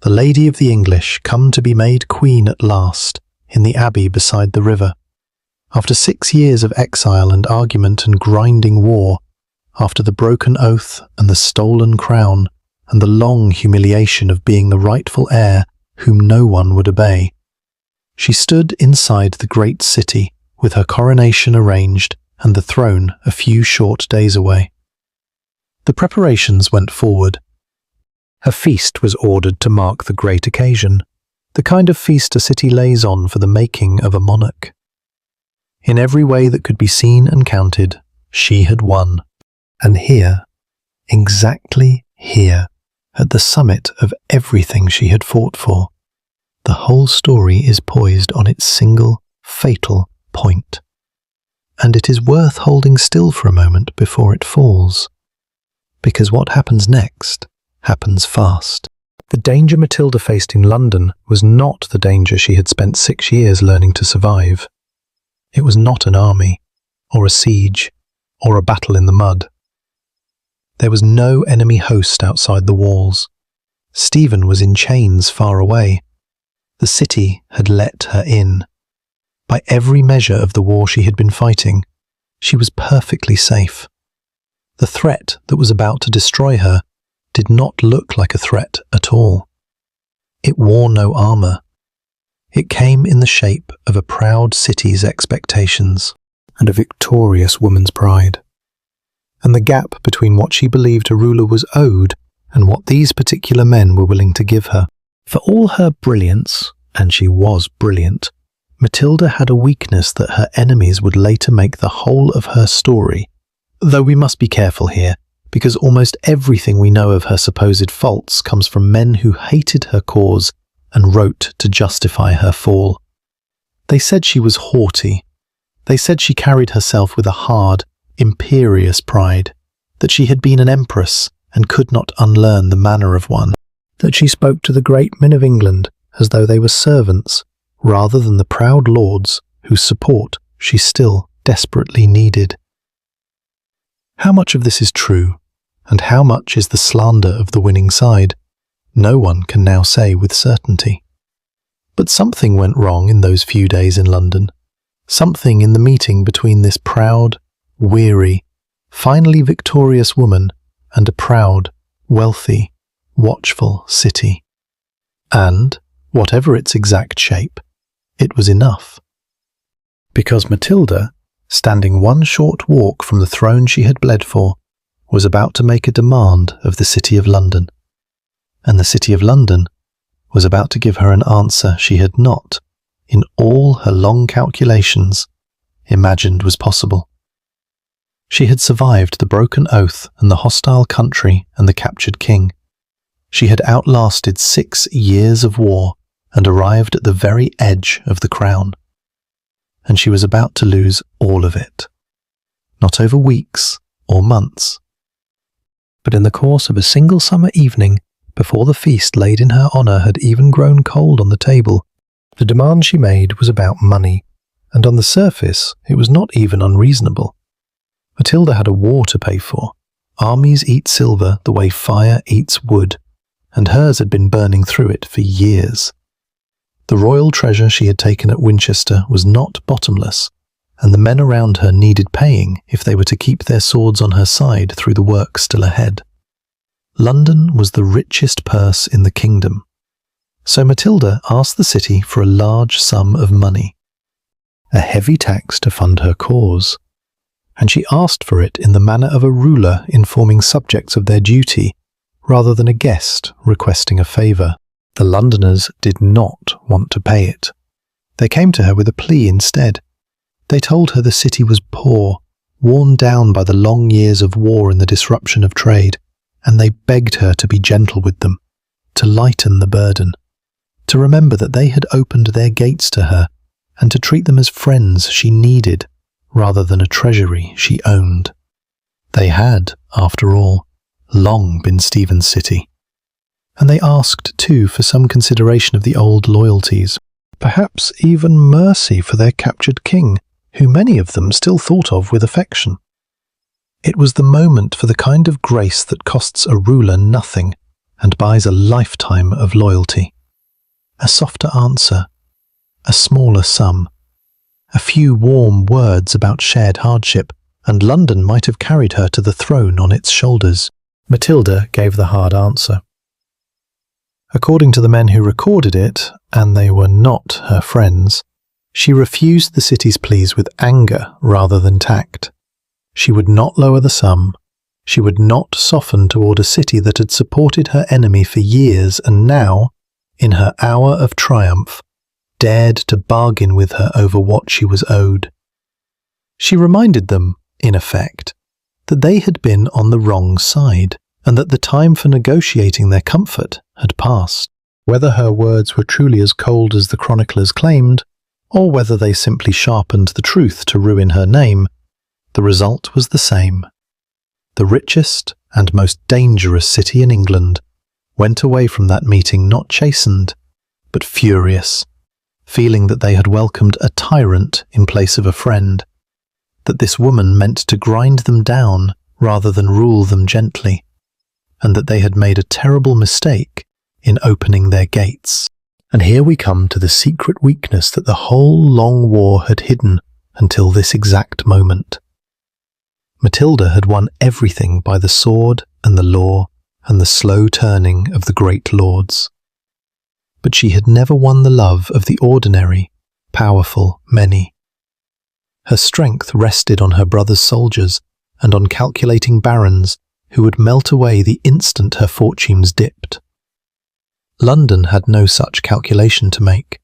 The Lady of the English come to be made queen at last, in the abbey beside the river. After 6 years of exile and argument and grinding war, after the broken oath and the stolen crown, and the long humiliation of being the rightful heir whom no one would obey, she stood inside the great city with her coronation arranged and the throne a few short days away. The preparations went forward. A feast was ordered to mark the great occasion, the kind of feast a city lays on for the making of a monarch. In every way that could be seen and counted, she had won. And here, exactly here, at the summit of everything she had fought for, the whole story is poised on its single, fatal point. And it is worth holding still for a moment before it falls, because what happens next happens fast. The danger Matilda faced in London was not the danger she had spent 6 years learning to survive. It was not an army, or a siege, or a battle in the mud. There was no enemy host outside the walls. Stephen was in chains far away. The city had let her in. By every measure of the war she had been fighting, she was perfectly safe. The threat that was about to destroy her did not look like a threat at all. It wore no armor. It came in the shape of a proud city's expectations and a victorious woman's pride. And the gap between what she believed a ruler was owed and what these particular men were willing to give her. For all her brilliance, and she was brilliant, Matilda had a weakness that her enemies would later make the whole of her story, though we must be careful here, because almost everything we know of her supposed faults comes from men who hated her cause and wrote to justify her fall. They said she was haughty. They said she carried herself with a hard, imperious pride, that she had been an empress and could not unlearn the manner of one, that she spoke to the great men of England as though they were servants, rather than the proud lords whose support she still desperately needed. How much of this is true, and how much is the slander of the winning side, no one can now say with certainty. But something went wrong in those few days in London, something in the meeting between this proud, weary, finally victorious woman and a proud, wealthy, watchful city. And, whatever its exact shape, it was enough. Because Matilda, standing one short walk from the throne she had bled for, was about to make a demand of the City of London. And the City of London was about to give her an answer she had not, in all her long calculations, imagined was possible. She had survived the broken oath and the hostile country and the captured king. She had outlasted 6 years of war and arrived at the very edge of the crown. And she was about to lose all of it. Not over weeks or months, but in the course of a single summer evening, before the feast laid in her honour had even grown cold on the table. The demand she made was about money, and on the surface it was not even unreasonable. Matilda had a war to pay for. Armies eat silver the way fire eats wood, and hers had been burning through it for years. The royal treasure she had taken at Winchester was not bottomless, and the men around her needed paying if they were to keep their swords on her side through the work still ahead. London was the richest purse in the kingdom, so Matilda asked the city for a large sum of money, a heavy tax to fund her cause. and she asked for it in the manner of a ruler informing subjects of their duty, rather than a guest requesting a favour. The Londoners did not want to pay it. They came to her with a plea instead. They told her the city was poor, worn down by the long years of war and the disruption of trade, and they begged her to be gentle with them, to lighten the burden, to remember that they had opened their gates to her, and to treat them as friends she needed, rather than a treasury she owned. They had, after all, long been Stephen's city. And they asked, too, for some consideration of the old loyalties, perhaps even mercy for their captured king, who many of them still thought of with affection. It was the moment for the kind of grace that costs a ruler nothing and buys a lifetime of loyalty. A softer answer, a smaller sum, a few warm words about shared hardship, and London might have carried her to the throne on its shoulders. Matilda gave the hard answer. According to the men who recorded it, and they were not her friends, she refused the city's pleas with anger rather than tact. She would not lower the sum. She would not soften toward a city that had supported her enemy for years and now, in her hour of triumph, dared to bargain with her over what she was owed. She reminded them, in effect, that they had been on the wrong side, and that the time for negotiating their comfort had passed. Whether her words were truly as cold as the chroniclers claimed, or whether they simply sharpened the truth to ruin her name, the result was the same. The richest and most dangerous city in England went away from that meeting not chastened, but furious, feeling that they had welcomed a tyrant in place of a friend, that this woman meant to grind them down rather than rule them gently, and that they had made a terrible mistake in opening their gates. And here we come to the secret weakness that the whole long war had hidden until this exact moment. Matilda had won everything by the sword and the law and the slow turning of the great lords. But she had never won the love of the ordinary, powerful many. Her strength rested on her brother's soldiers and on calculating barons who would melt away the instant her fortunes dipped. London had no such calculation to make.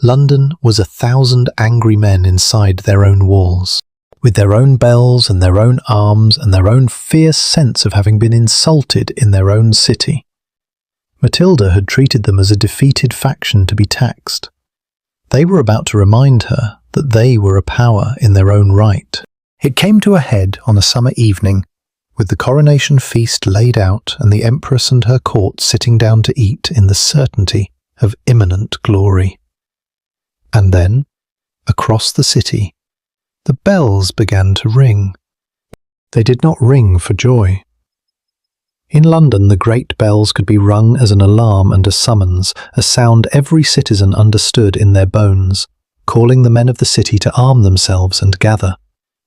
London was 1,000 angry men inside their own walls, with their own bells and their own arms and their own fierce sense of having been insulted in their own city. Matilda had treated them as a defeated faction to be taxed. They were about to remind her that they were a power in their own right. It came to a head on a summer evening, with the coronation feast laid out and the Empress and her court sitting down to eat in the certainty of imminent glory. And then, across the city, the bells began to ring. They did not ring for joy. In London, the great bells could be rung as an alarm and a summons, a sound every citizen understood in their bones, calling the men of the city to arm themselves and gather.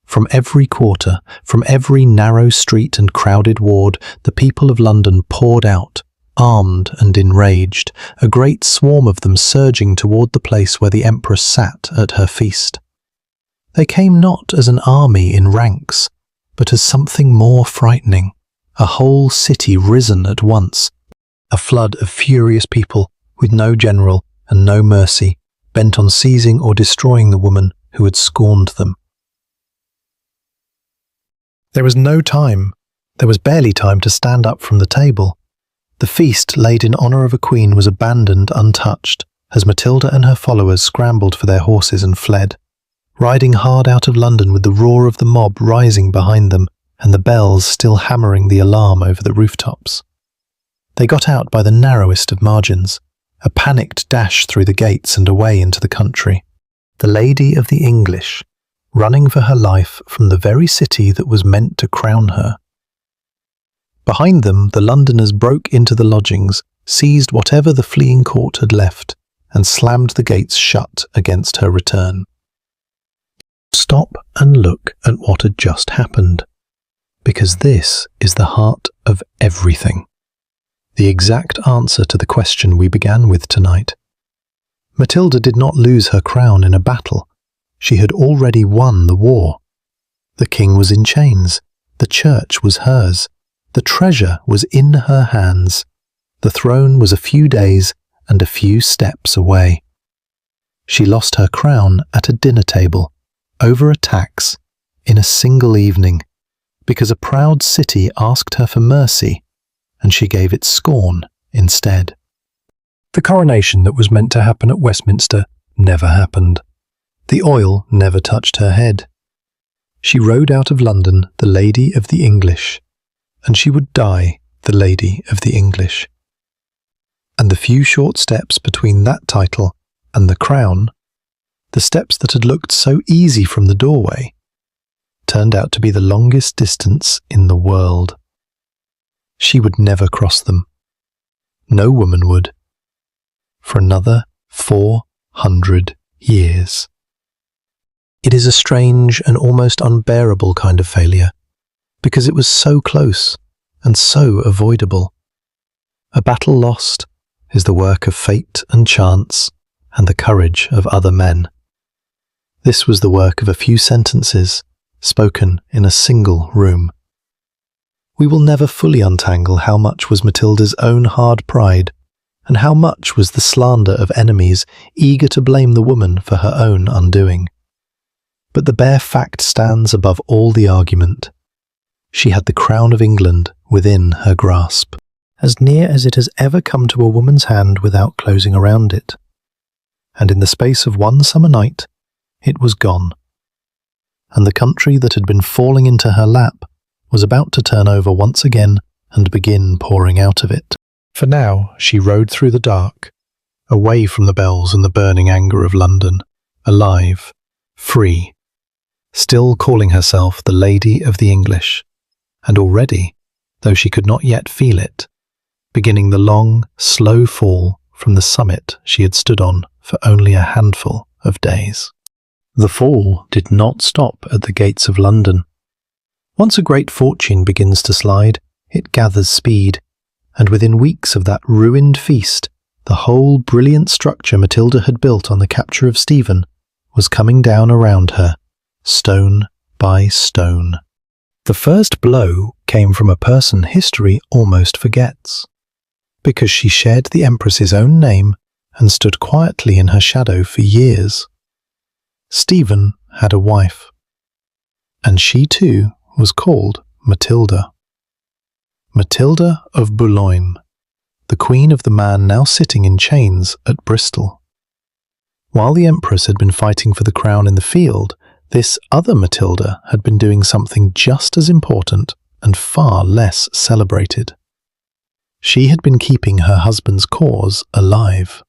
From every quarter, from every narrow street and crowded ward, the people of London poured out, armed and enraged, a great swarm of them surging toward the place where the Empress sat at her feast. They came not as an army in ranks, but as something more frightening, a whole city risen at once, a flood of furious people with no general and no mercy, bent on seizing or destroying the woman who had scorned them. There was no time. There was barely time to stand up from the table. The feast laid in honour of a queen was abandoned untouched, as Matilda and her followers scrambled for their horses and fled, riding hard out of London with the roar of the mob rising behind them and the bells still hammering the alarm over the rooftops. They got out by the narrowest of margins, a panicked dash through the gates and away into the country. The Lady of the English, running for her life from the very city that was meant to crown her. Behind them, the Londoners broke into the lodgings, seized whatever the fleeing court had left, and slammed the gates shut against her return. Stop and look at what had just happened, because this is the heart of everything. The exact answer to the question we began with tonight. Matilda did not lose her crown in a battle. She had already won the war. The king was in chains. The church was hers. The treasure was in her hands. The throne was a few days and a few steps away. She lost her crown at a dinner table, over a tax, in a single evening, because a proud city asked her for mercy, and she gave it scorn instead. The coronation that was meant to happen at Westminster never happened. The oil never touched her head. She rode out of London the Lady of the English, and she would die the Lady of the English. And the few short steps between that title and the crown, the steps that had looked so easy from the doorway, turned out to be the longest distance in the world. She would never cross them. No woman would. For another 400 years. It is a strange and almost unbearable kind of failure, because it was so close and so avoidable. A battle lost is the work of fate and chance and the courage of other men. This was the work of a few sentences spoken in a single room. We will never fully untangle how much was Matilda's own hard pride and how much was the slander of enemies eager to blame the woman for her own undoing. But the bare fact stands above all the argument. She had the crown of England within her grasp, as near as it has ever come to a woman's hand without closing around it. And in the space of one summer night, it was gone. And the country that had been falling into her lap was about to turn over once again and begin pouring out of it. For now she rode through the dark, away from the bells and the burning anger of London, alive, free, still calling herself the Lady of the English, and already, though she could not yet feel it, beginning the long, slow fall from the summit she had stood on for only a handful of days. The fall did not stop at the gates of London. Once a great fortune begins to slide, it gathers speed, and within weeks of that ruined feast, the whole brilliant structure Matilda had built on the capture of Stephen was coming down around her, stone by stone. The first blow came from a person history almost forgets, because she shared the Empress's own name and stood quietly in her shadow for years. Stephen had a wife, and she too was called Matilda. Matilda of Boulogne, the queen of the man now sitting in chains at Bristol. While the Empress had been fighting for the crown in the field, this other Matilda had been doing something just as important and far less celebrated. She had been keeping her husband's cause alive.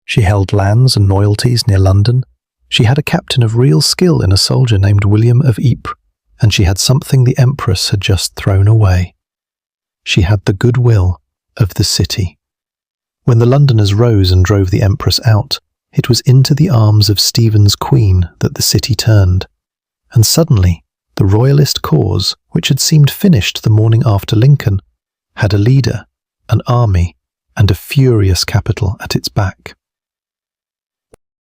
She held lands and loyalties near London. She had a captain of real skill in a soldier named William of Ypres, and she had something the Empress had just thrown away. She had the goodwill of the city. When the Londoners rose and drove the Empress out, it was into the arms of Stephen's queen that the city turned, and suddenly the royalist cause, which had seemed finished the morning after Lincoln, had a leader, an army, and a furious capital at its back.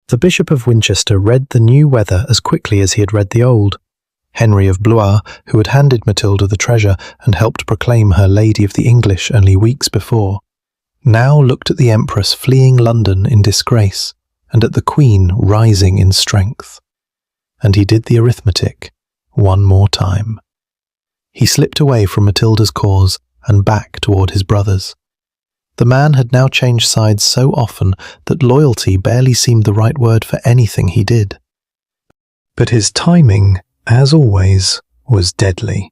The Bishop of Winchester read the new weather as quickly as he had read the old. Henry of Blois, who had handed Matilda the treasure and helped proclaim her Lady of the English only weeks before, now looked at the Empress fleeing London in disgrace and at the Queen rising in strength. And he did the arithmetic one more time. He slipped away from Matilda's cause and back toward his brothers. The man had now changed sides so often that loyalty barely seemed the right word for anything he did. But his timing, as always, was deadly.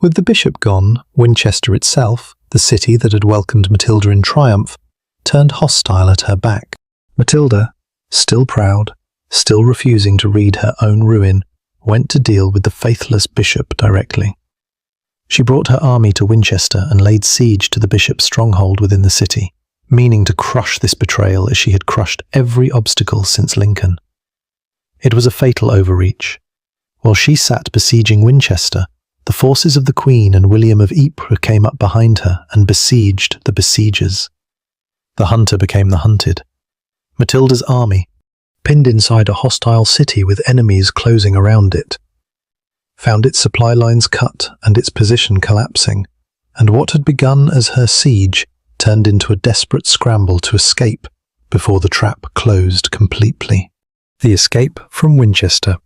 With the bishop gone, Winchester itself, the city that had welcomed Matilda in triumph, turned hostile at her back. Matilda, still proud, still refusing to read her own ruin, went to deal with the faithless bishop directly. She brought her army to Winchester and laid siege to the bishop's stronghold within the city, meaning to crush this betrayal as she had crushed every obstacle since Lincoln. It was a fatal overreach. While she sat besieging Winchester, the forces of the Queen and William of Ypres came up behind her and besieged the besiegers. The hunter became the hunted. Matilda's army, pinned inside a hostile city with enemies closing around it, found its supply lines cut and its position collapsing, and what had begun as her siege turned into a desperate scramble to escape before the trap closed completely. The escape from Winchester.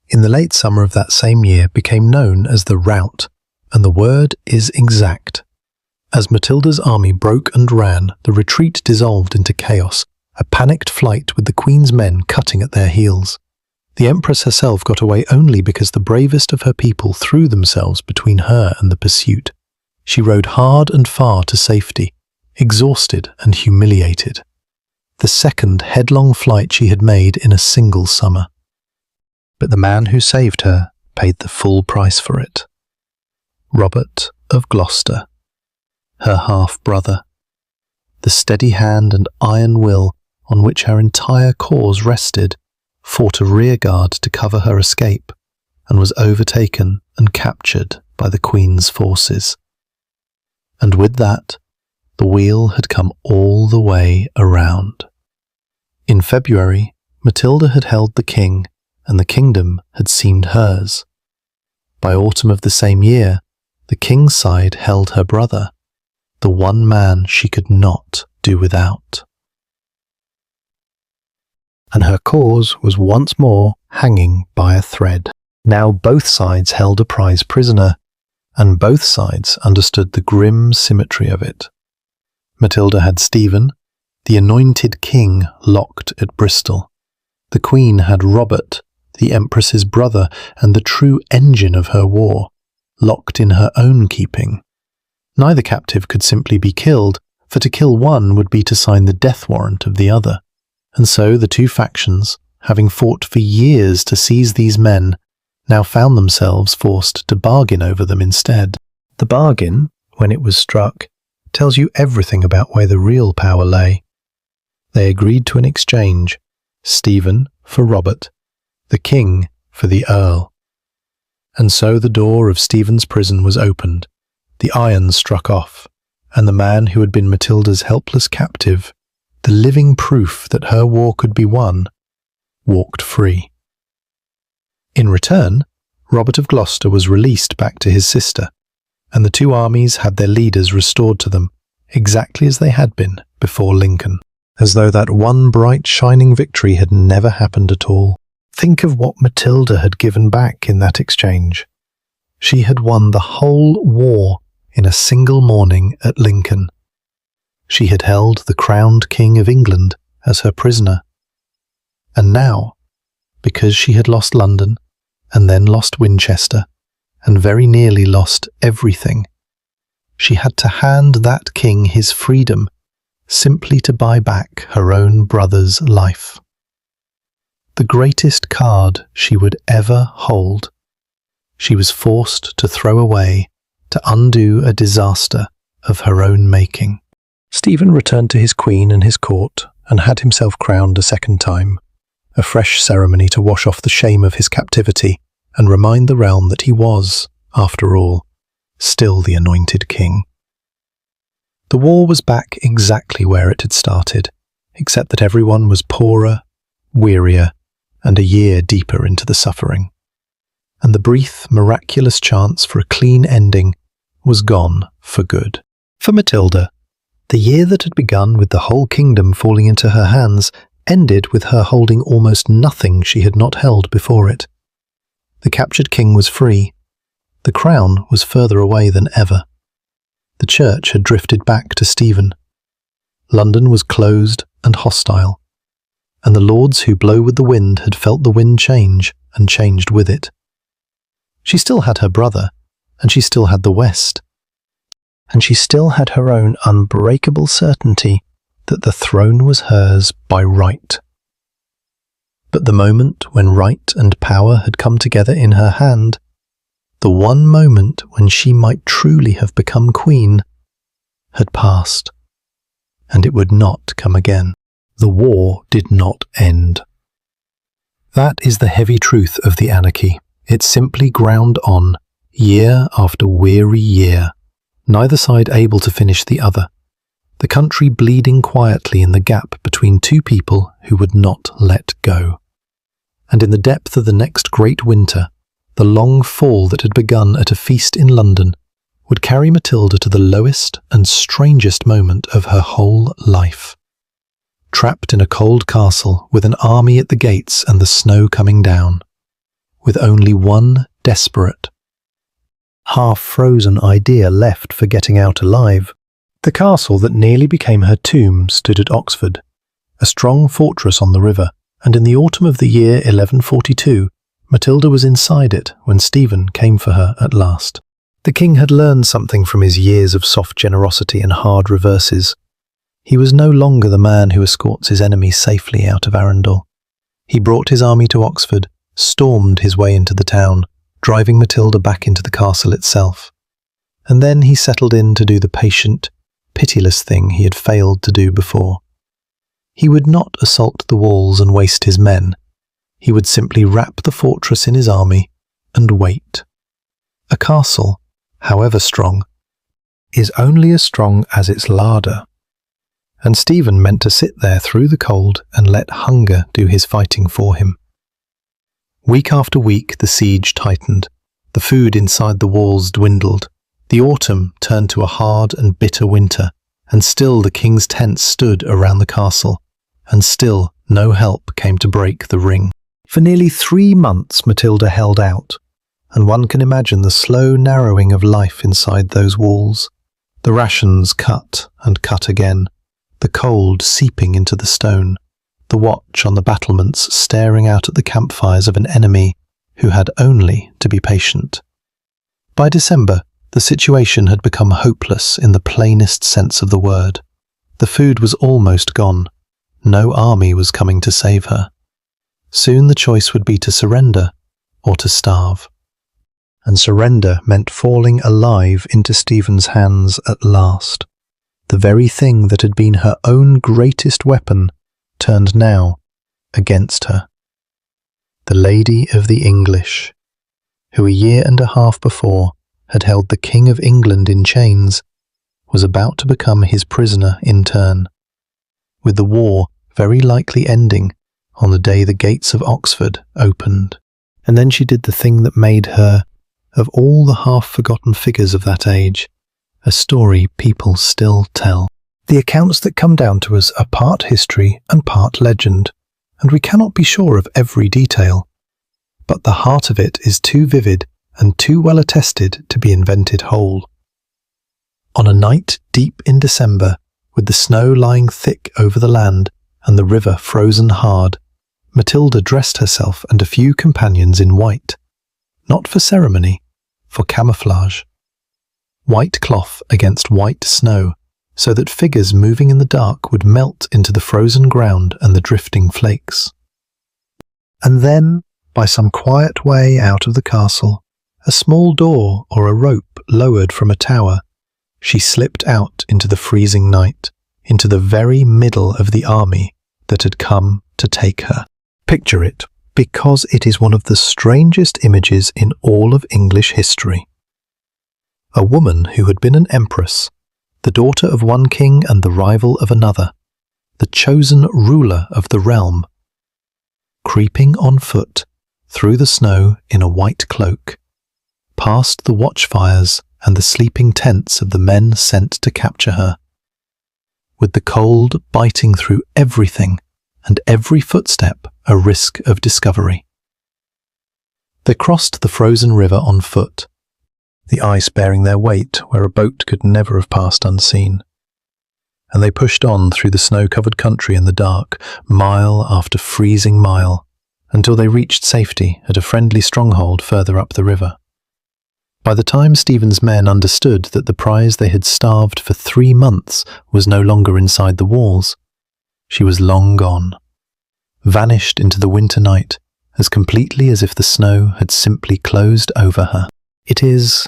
In the late summer of that same year became known as the Rout, and the word is exact. As Matilda's army broke and ran, the retreat dissolved into chaos, a panicked flight with the Queen's men cutting at their heels. The Empress herself got away only because the bravest of her people threw themselves between her and the pursuit. She rode hard and far to safety, exhausted and humiliated. The second headlong flight she had made in a single summer. But the man who saved her paid the full price for it. Robert of Gloucester, her half-brother. The steady hand and iron will on which her entire cause rested fought a rearguard to cover her escape and was overtaken and captured by the Queen's forces. And with that, the wheel had come all the way around. In February, Matilda had held the king, and the kingdom had seemed hers. By autumn of the same year, the king's side held her brother, the one man she could not do without. And her cause was once more hanging by a thread. Now both sides held a prize prisoner, and both sides understood the grim symmetry of it. Matilda had Stephen, the anointed king, locked at Bristol. The Queen had Robert, the Empress's brother and the true engine of her war, locked in her own keeping. Neither captive could simply be killed, for to kill one would be to sign the death warrant of the other. And so the two factions, having fought for years to seize these men, now found themselves forced to bargain over them instead. The bargain, when it was struck, tells you everything about where the real power lay. They agreed to an exchange, Stephen for Robert, the king for the Earl. And so the door of Stephen's prison was opened, the irons struck off, and the man who had been Matilda's helpless captive, the living proof that her war could be won, walked free. In return, Robert of Gloucester was released back to his sister, and the two armies had their leaders restored to them, exactly as they had been before Lincoln, as though that one bright shining victory had never happened at all. Think of what Matilda had given back in that exchange. She had won the whole war in a single morning at Lincoln. She had held the crowned King of England as her prisoner. And now, because she had lost London, and then lost Winchester, and very nearly lost everything, she had to hand that king his freedom simply to buy back her own brother's life. The greatest card she would ever hold, she was forced to throw away to undo a disaster of her own making. Stephen returned to his queen and his court and had himself crowned a second time, a fresh ceremony to wash off the shame of his captivity and remind the realm that he was, after all, still the anointed king. The war was back exactly where it had started, except that everyone was poorer, wearier, and a year deeper into the suffering. And the brief, miraculous chance for a clean ending was gone for good. For Matilda, the year that had begun with the whole kingdom falling into her hands ended with her holding almost nothing she had not held before it. The captured king was free. The crown was further away than ever. The church had drifted back to Stephen. London was closed and hostile, and the lords who blow with the wind had felt the wind change and changed with it. She still had her brother, and she still had the West, and she still had her own unbreakable certainty that the throne was hers by right. But the moment when right and power had come together in her hand, the one moment when she might truly have become queen, had passed, and it would not come again. The war did not end. That is the heavy truth of the anarchy. It simply ground on, year after weary year, neither side able to finish the other, the country bleeding quietly in the gap between two people who would not let go. And in the depth of the next great winter, the long fall that had begun at a feast in London, would carry Matilda to the lowest and strangest moment of her whole life. Trapped in a cold castle with an army at the gates and the snow coming down, with only one desperate, half-frozen idea left for getting out alive. The castle that nearly became her tomb stood at Oxford, a strong fortress on the river, and in the autumn of the year 1142, Matilda was inside it when Stephen came for her at last. The king had learned something from his years of soft generosity and hard reverses. He was no longer the man who escorts his enemies safely out of Arundel. He brought his army to Oxford, stormed his way into the town, driving Matilda back into the castle itself. And then he settled in to do the patient, pitiless thing he had failed to do before. He would not assault the walls and waste his men. He would simply wrap the fortress in his army and wait. A castle, however strong, is only as strong as its larder. And Stephen meant to sit there through the cold and let hunger do his fighting for him. Week after week the siege tightened. The food inside the walls dwindled. The autumn turned to a hard and bitter winter, and still the king's tents stood around the castle, and still no help came to break the ring. For nearly 3 months Matilda held out, and one can imagine the slow narrowing of life inside those walls. The rations cut and cut again, the cold seeping into the stone, the watch on the battlements staring out at the campfires of an enemy who had only to be patient. By December, the situation had become hopeless in the plainest sense of the word. The food was almost gone. No army was coming to save her. Soon the choice would be to surrender or to starve. And surrender meant falling alive into Stephen's hands at last. The very thing that had been her own greatest weapon turned now against her. The Lady of the English, who a year and a half before had held the King of England in chains, was about to become his prisoner in turn, with the war very likely ending on the day the gates of Oxford opened. And then she did the thing that made her, of all the half-forgotten figures of that age, a story people still tell. The accounts that come down to us are part history and part legend, and we cannot be sure of every detail. But the heart of it is too vivid and too well attested to be invented whole. On a night deep in December, with the snow lying thick over the land and the river frozen hard, Matilda dressed herself and a few companions in white, not for ceremony, for camouflage. White cloth against white snow, so that figures moving in the dark would melt into the frozen ground and the drifting flakes. And then, by some quiet way out of the castle, a small door or a rope lowered from a tower, she slipped out into the freezing night, into the very middle of the army that had come to take her. Picture it, because it is one of the strangest images in all of English history. A woman who had been an empress, the daughter of one king and the rival of another, the chosen ruler of the realm, creeping on foot through the snow in a white cloak, past the watchfires and the sleeping tents of the men sent to capture her, with the cold biting through everything and every footstep a risk of discovery. They crossed the frozen river on foot, the ice bearing their weight where a boat could never have passed unseen. And they pushed on through the snow-covered country in the dark, mile after freezing mile, until they reached safety at a friendly stronghold further up the river. By the time Stephen's men understood that the prize they had starved for 3 months was no longer inside the walls, she was long gone, vanished into the winter night as completely as if the snow had simply closed over her. It is,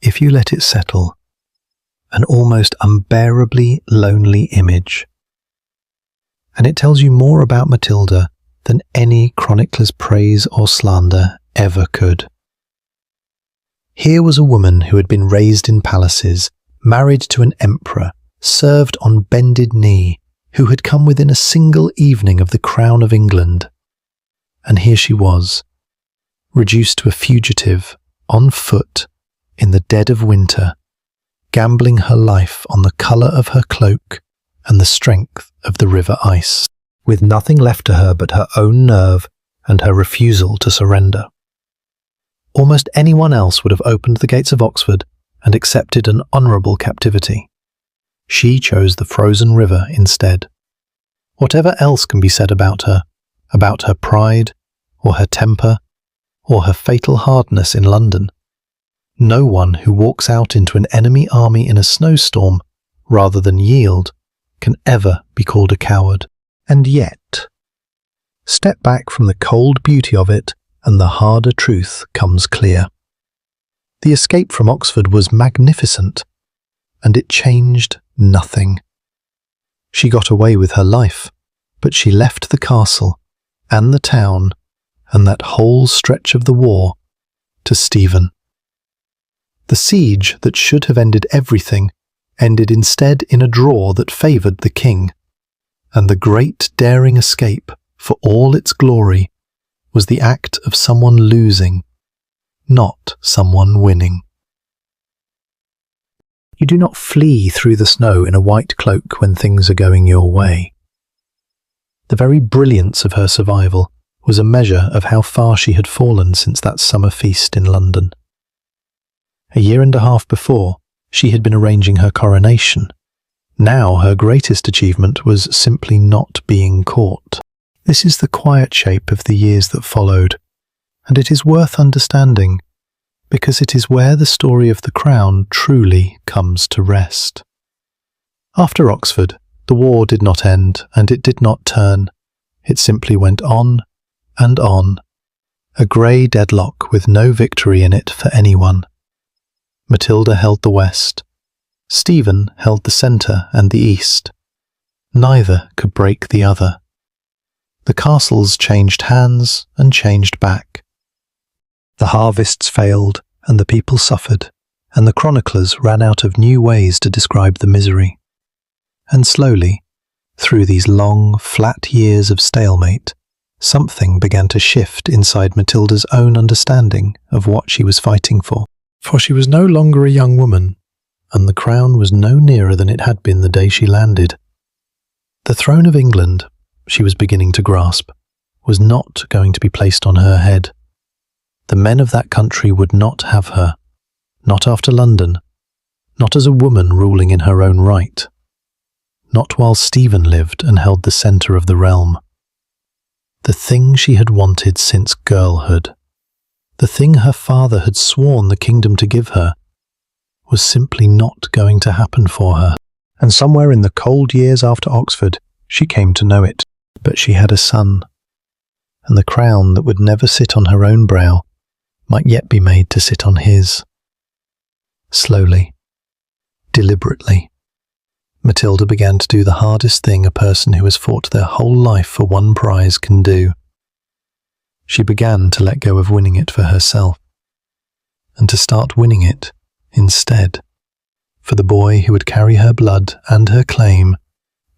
if you let it settle, an almost unbearably lonely image. And it tells you more about Matilda than any chronicler's praise or slander ever could. Here was a woman who had been raised in palaces, married to an emperor, served on bended knee, who had come within a single evening of the crown of England. And here she was, reduced to a fugitive, on foot, in the dead of winter, gambling her life on the colour of her cloak and the strength of the river ice, with nothing left to her but her own nerve and her refusal to surrender. Almost anyone else would have opened the gates of Oxford and accepted an honourable captivity. She chose the frozen river instead. Whatever else can be said about her pride, or her temper, or her fatal hardness in London, no one who walks out into an enemy army in a snowstorm rather than yield can ever be called a coward. And yet, step back from the cold beauty of it and the harder truth comes clear. The escape from Oxford was magnificent, and it changed nothing. She got away with her life, but she left the castle and the town and that whole stretch of the war to Stephen. The siege that should have ended everything ended instead in a draw that favoured the king, and the great daring escape, for all its glory, was the act of someone losing, not someone winning. You do not flee through the snow in a white cloak when things are going your way. The very brilliance of her survival was a measure of how far she had fallen since that summer feast in London. A year and a half before, she had been arranging her coronation. Now her greatest achievement was simply not being caught. This is the quiet shape of the years that followed, and it is worth understanding, because it is where the story of the crown truly comes to rest. After Oxford, the war did not end, and it did not turn. It simply went on and on, a grey deadlock with no victory in it for anyone. Matilda held the west. Stephen held the centre and the east. Neither could break the other. The castles changed hands and changed back. The harvests failed, and the people suffered, and the chroniclers ran out of new ways to describe the misery. And slowly, through these long, flat years of stalemate, something began to shift inside Matilda's own understanding of what she was fighting for. For she was no longer a young woman, and the crown was no nearer than it had been the day she landed. The throne of England, she was beginning to grasp, was not going to be placed on her head. The men of that country would not have her, not after London, not as a woman ruling in her own right, not while Stephen lived and held the centre of the realm. The thing she had wanted since girlhood, the thing her father had sworn the kingdom to give her, was simply not going to happen for her. And somewhere in the cold years after Oxford, she came to know it. But she had a son, and the crown that would never sit on her own brow might yet be made to sit on his. Slowly, deliberately, Matilda began to do the hardest thing a person who has fought their whole life for one prize can do. She began to let go of winning it for herself, and to start winning it instead, for the boy who would carry her blood and her claim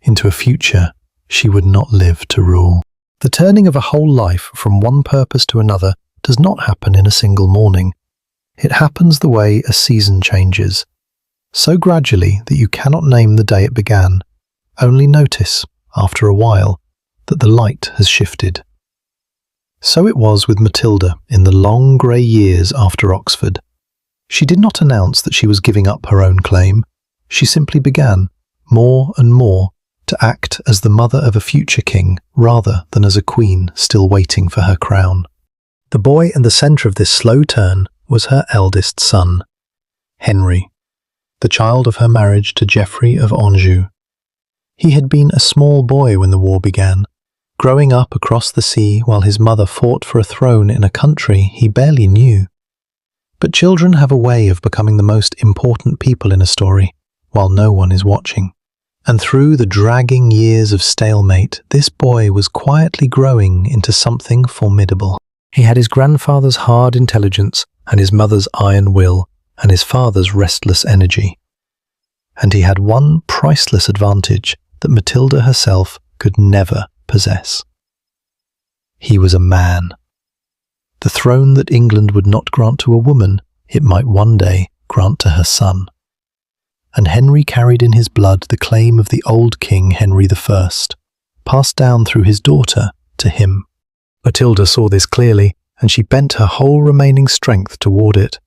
into a future she would not live to rule. The turning of a whole life from one purpose to another does not happen in a single morning. It happens the way a season changes, so gradually that you cannot name the day it began, only notice, after a while, that the light has shifted. So it was with Matilda in the long grey years after Oxford. She did not announce that she was giving up her own claim. She simply began, more and more, to act as the mother of a future king rather than as a queen still waiting for her crown. The boy in the centre of this slow turn was her eldest son, Henry, the child of her marriage to Geoffrey of Anjou. He had been a small boy when the war began, growing up across the sea while his mother fought for a throne in a country he barely knew. But children have a way of becoming the most important people in a story while no one is watching. And through the dragging years of stalemate, this boy was quietly growing into something formidable. He had his grandfather's hard intelligence and his mother's iron will and his father's restless energy. And he had one priceless advantage that Matilda herself could never possess. He was a man. The throne that England would not grant to a woman, it might one day grant to her son. And Henry carried in his blood the claim of the old King Henry I, passed down through his daughter to him. Matilda saw this clearly, and she bent her whole remaining strength toward it.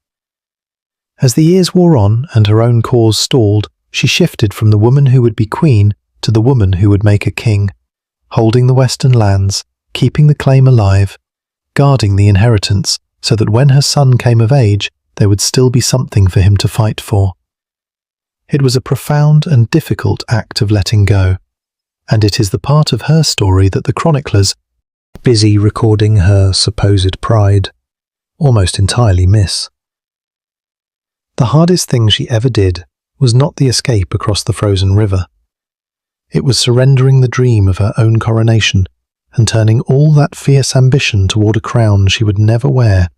As the years wore on and her own cause stalled, she shifted from the woman who would be queen to the woman who would make a king, holding the western lands, keeping the claim alive, guarding the inheritance so that when her son came of age, there would still be something for him to fight for. It was a profound and difficult act of letting go, and it is the part of her story that the chroniclers, busy recording her supposed pride, almost entirely miss. The hardest thing she ever did was not the escape across the frozen river. It was surrendering the dream of her own coronation and turning all that fierce ambition toward a crown she would never wear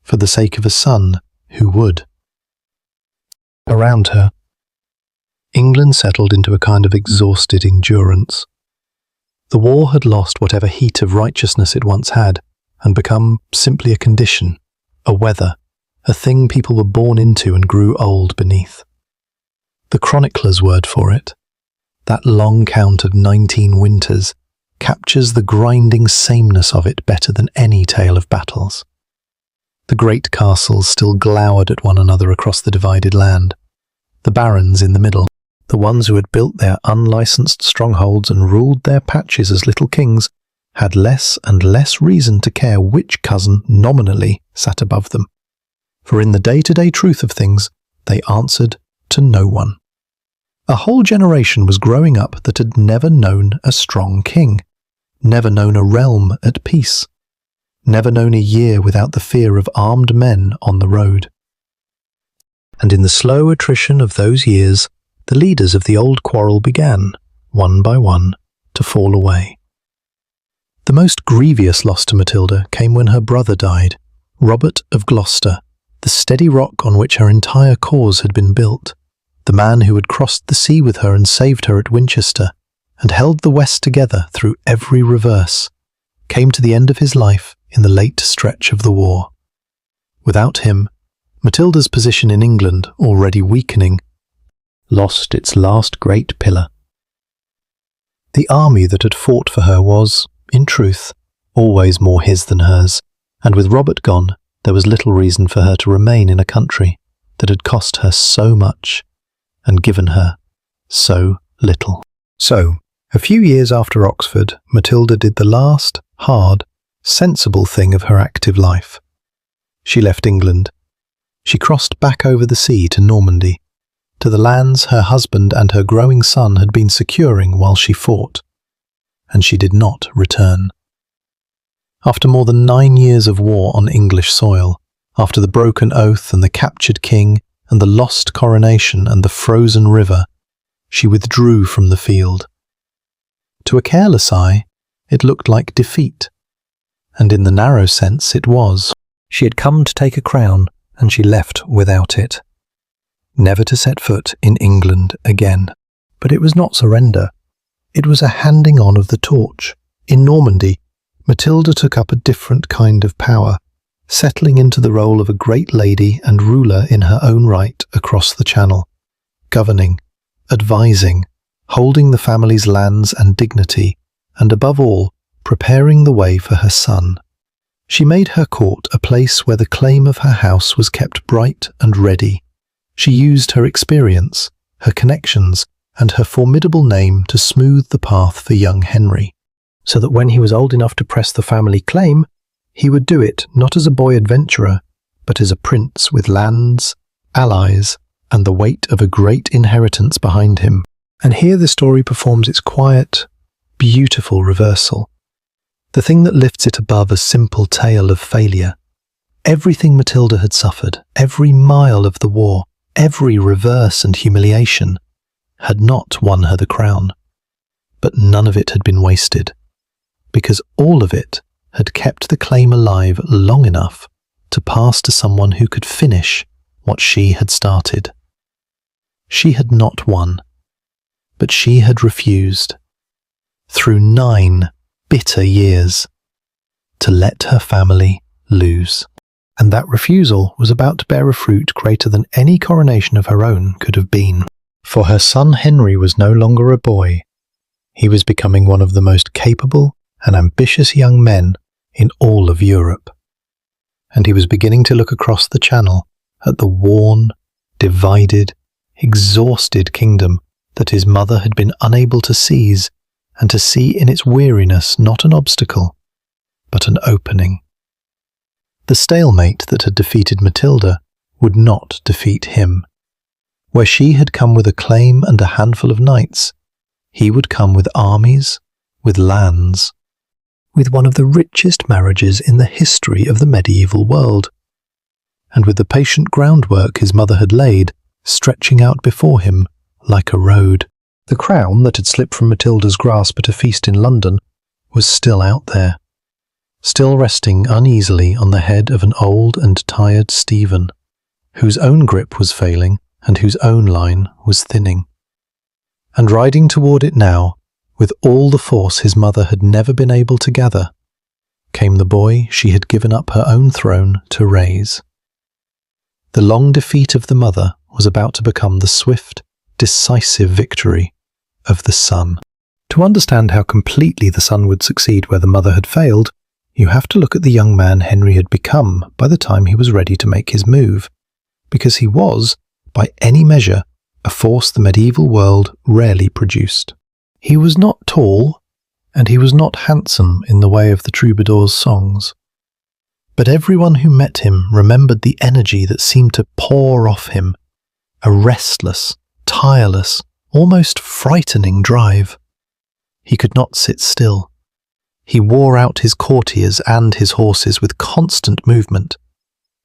for the sake of a son who would. Around her, England settled into a kind of exhausted endurance. The war had lost whatever heat of righteousness it once had and become simply a condition, a weather, a thing people were born into and grew old beneath. The chronicler's word for it, that long count of 19 winters, captures the grinding sameness of it better than any tale of battles. The great castles still glowered at one another across the divided land. The barons in the middle, the ones who had built their unlicensed strongholds and ruled their patches as little kings, had less and less reason to care which cousin nominally sat above them. For in the day-to-day truth of things, they answered to no one. A whole generation was growing up that had never known a strong king, never known a realm at peace, never known a year without the fear of armed men on the road. And in the slow attrition of those years, the leaders of the old quarrel began, one by one, to fall away. The most grievous loss to Matilda came when her brother died, Robert of Gloucester, the steady rock on which her entire cause had been built, the man who had crossed the sea with her and saved her at Winchester, and held the West together through every reverse, came to the end of his life in the late stretch of the war. Without him, Matilda's position in England, already weakening, lost its last great pillar. The army that had fought for her was, in truth, always more his than hers, and with Robert gone, there was little reason for her to remain in a country that had cost her so much and given her so little. So, a few years after Oxford, Matilda did the last, hard, sensible thing of her active life. She left England. She crossed back over the sea to Normandy, to the lands her husband and her growing son had been securing while she fought, and she did not return. After more than 9 years of war on English soil, after the broken oath and the captured king and the lost coronation and the frozen river, she withdrew from the field. To a careless eye, it looked like defeat, and in the narrow sense it was. She had come to take a crown, and she left without it, never to set foot in England again. But it was not surrender. It was a handing on of the torch. In Normandy, Matilda took up a different kind of power, settling into the role of a great lady and ruler in her own right across the Channel, governing, advising, holding the family's lands and dignity, and above all, preparing the way for her son. She made her court a place where the claim of her house was kept bright and ready. She used her experience, her connections, and her formidable name to smooth the path for young Henry, so that when he was old enough to press the family claim, he would do it not as a boy adventurer, but as a prince with lands, allies, and the weight of a great inheritance behind him. And here the story performs its quiet, beautiful reversal, the thing that lifts it above a simple tale of failure. Everything Matilda had suffered, every mile of the war, every reverse and humiliation, had not won her the crown. But none of it had been wasted, because all of it had kept the claim alive long enough to pass to someone who could finish what she had started. She had not won, but she had refused, through 9 bitter years, to let her family lose. And that refusal was about to bear a fruit greater than any coronation of her own could have been. For her son Henry was no longer a boy. He was becoming one of the most capable and ambitious young men in all of Europe. And he was beginning to look across the Channel at the worn, divided, exhausted kingdom that his mother had been unable to seize, and to see in its weariness not an obstacle, but an opening. The stalemate that had defeated Matilda would not defeat him. Where she had come with a claim and a handful of knights, he would come with armies, with lands, with one of the richest marriages in the history of the medieval world, and with the patient groundwork his mother had laid stretching out before him like a road. The crown that had slipped from Matilda's grasp at a feast in London was still out there, still resting uneasily on the head of an old and tired Stephen, whose own grip was failing and whose own line was thinning. And riding toward it now, with all the force his mother had never been able to gather, came the boy she had given up her own throne to raise. The long defeat of the mother was about to become the swift, decisive victory of the son. To understand how completely the son would succeed where the mother had failed, you have to look at the young man Henry had become by the time he was ready to make his move, because he was, by any measure, a force the medieval world rarely produced. He was not tall, and he was not handsome in the way of the troubadour's songs. But everyone who met him remembered the energy that seemed to pour off him, a restless, tireless, almost frightening drive. He could not sit still. He wore out his courtiers and his horses with constant movement,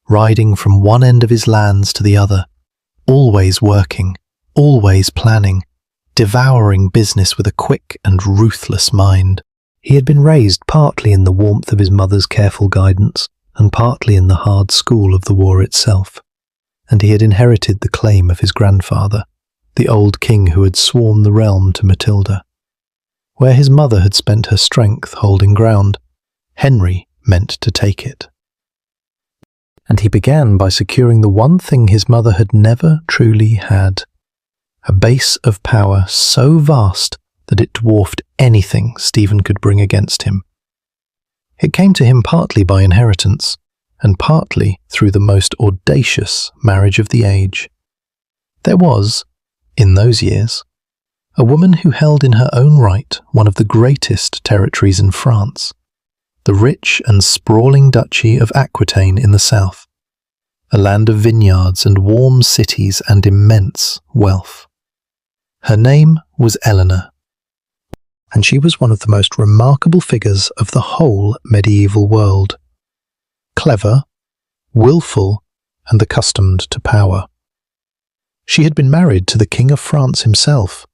riding from one end of his lands to the other, always working, always planning, devouring business with a quick and ruthless mind. He had been raised partly in the warmth of his mother's careful guidance, and partly in the hard school of the war itself, and he had inherited the claim of his grandfather, the old king who had sworn the realm to Matilda. Where his mother had spent her strength holding ground, Henry meant to take it. And he began by securing the one thing his mother had never truly had, a base of power so vast that it dwarfed anything Stephen could bring against him. It came to him partly by inheritance, and partly through the most audacious marriage of the age. There was, in those years, a woman who held in her own right one of the greatest territories in France, the rich and sprawling duchy of Aquitaine in the south, a land of vineyards and warm cities and immense wealth. Her name was Eleanor, and she was one of the most remarkable figures of the whole medieval world. Clever, willful, and accustomed to power. She had been married to the King of France himself,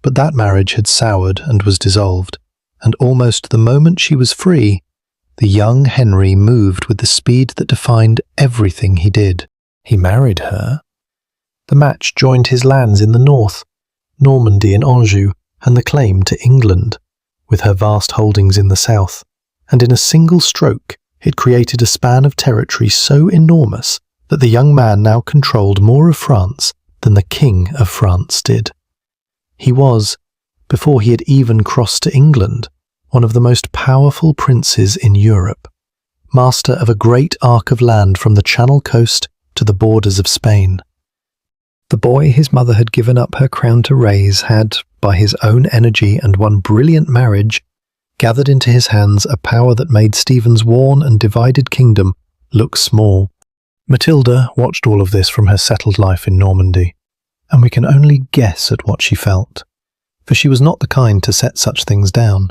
but that marriage had soured and was dissolved, and almost the moment she was free, the young Henry moved with the speed that defined everything he did. He married her. The match joined his lands in the north, Normandy and Anjou, and the claim to England, with her vast holdings in the south, and in a single stroke it created a span of territory so enormous that the young man now controlled more of France than the King of France did. He was, before he had even crossed to England, one of the most powerful princes in Europe, master of a great arc of land from the Channel coast to the borders of Spain. The boy his mother had given up her crown to raise had, by his own energy and one brilliant marriage, gathered into his hands a power that made Stephen's worn and divided kingdom look small. Matilda watched all of this from her settled life in Normandy, and we can only guess at what she felt, for she was not the kind to set such things down.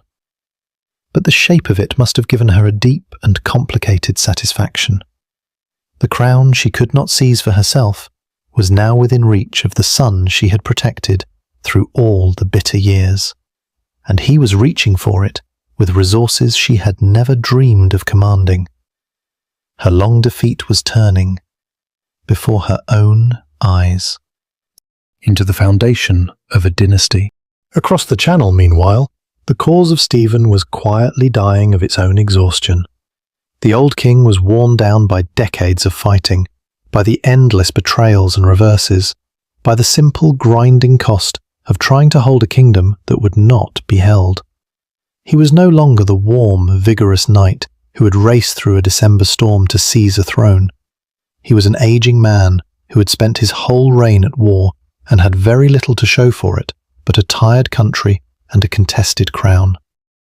But the shape of it must have given her a deep and complicated satisfaction. The crown she could not seize for herself was now within reach of the son she had protected through all the bitter years, and he was reaching for it with resources she had never dreamed of commanding. Her long defeat was turning, before her own eyes, into the foundation of a dynasty. Across the Channel, meanwhile, the cause of Stephen was quietly dying of its own exhaustion. The old king was worn down by decades of fighting, by the endless betrayals and reverses, by the simple grinding cost of trying to hold a kingdom that would not be held. He was no longer the warm, vigorous knight who had raced through a December storm to seize a throne. He was an aging man who had spent his whole reign at war and had very little to show for it but a tired country and a contested crown.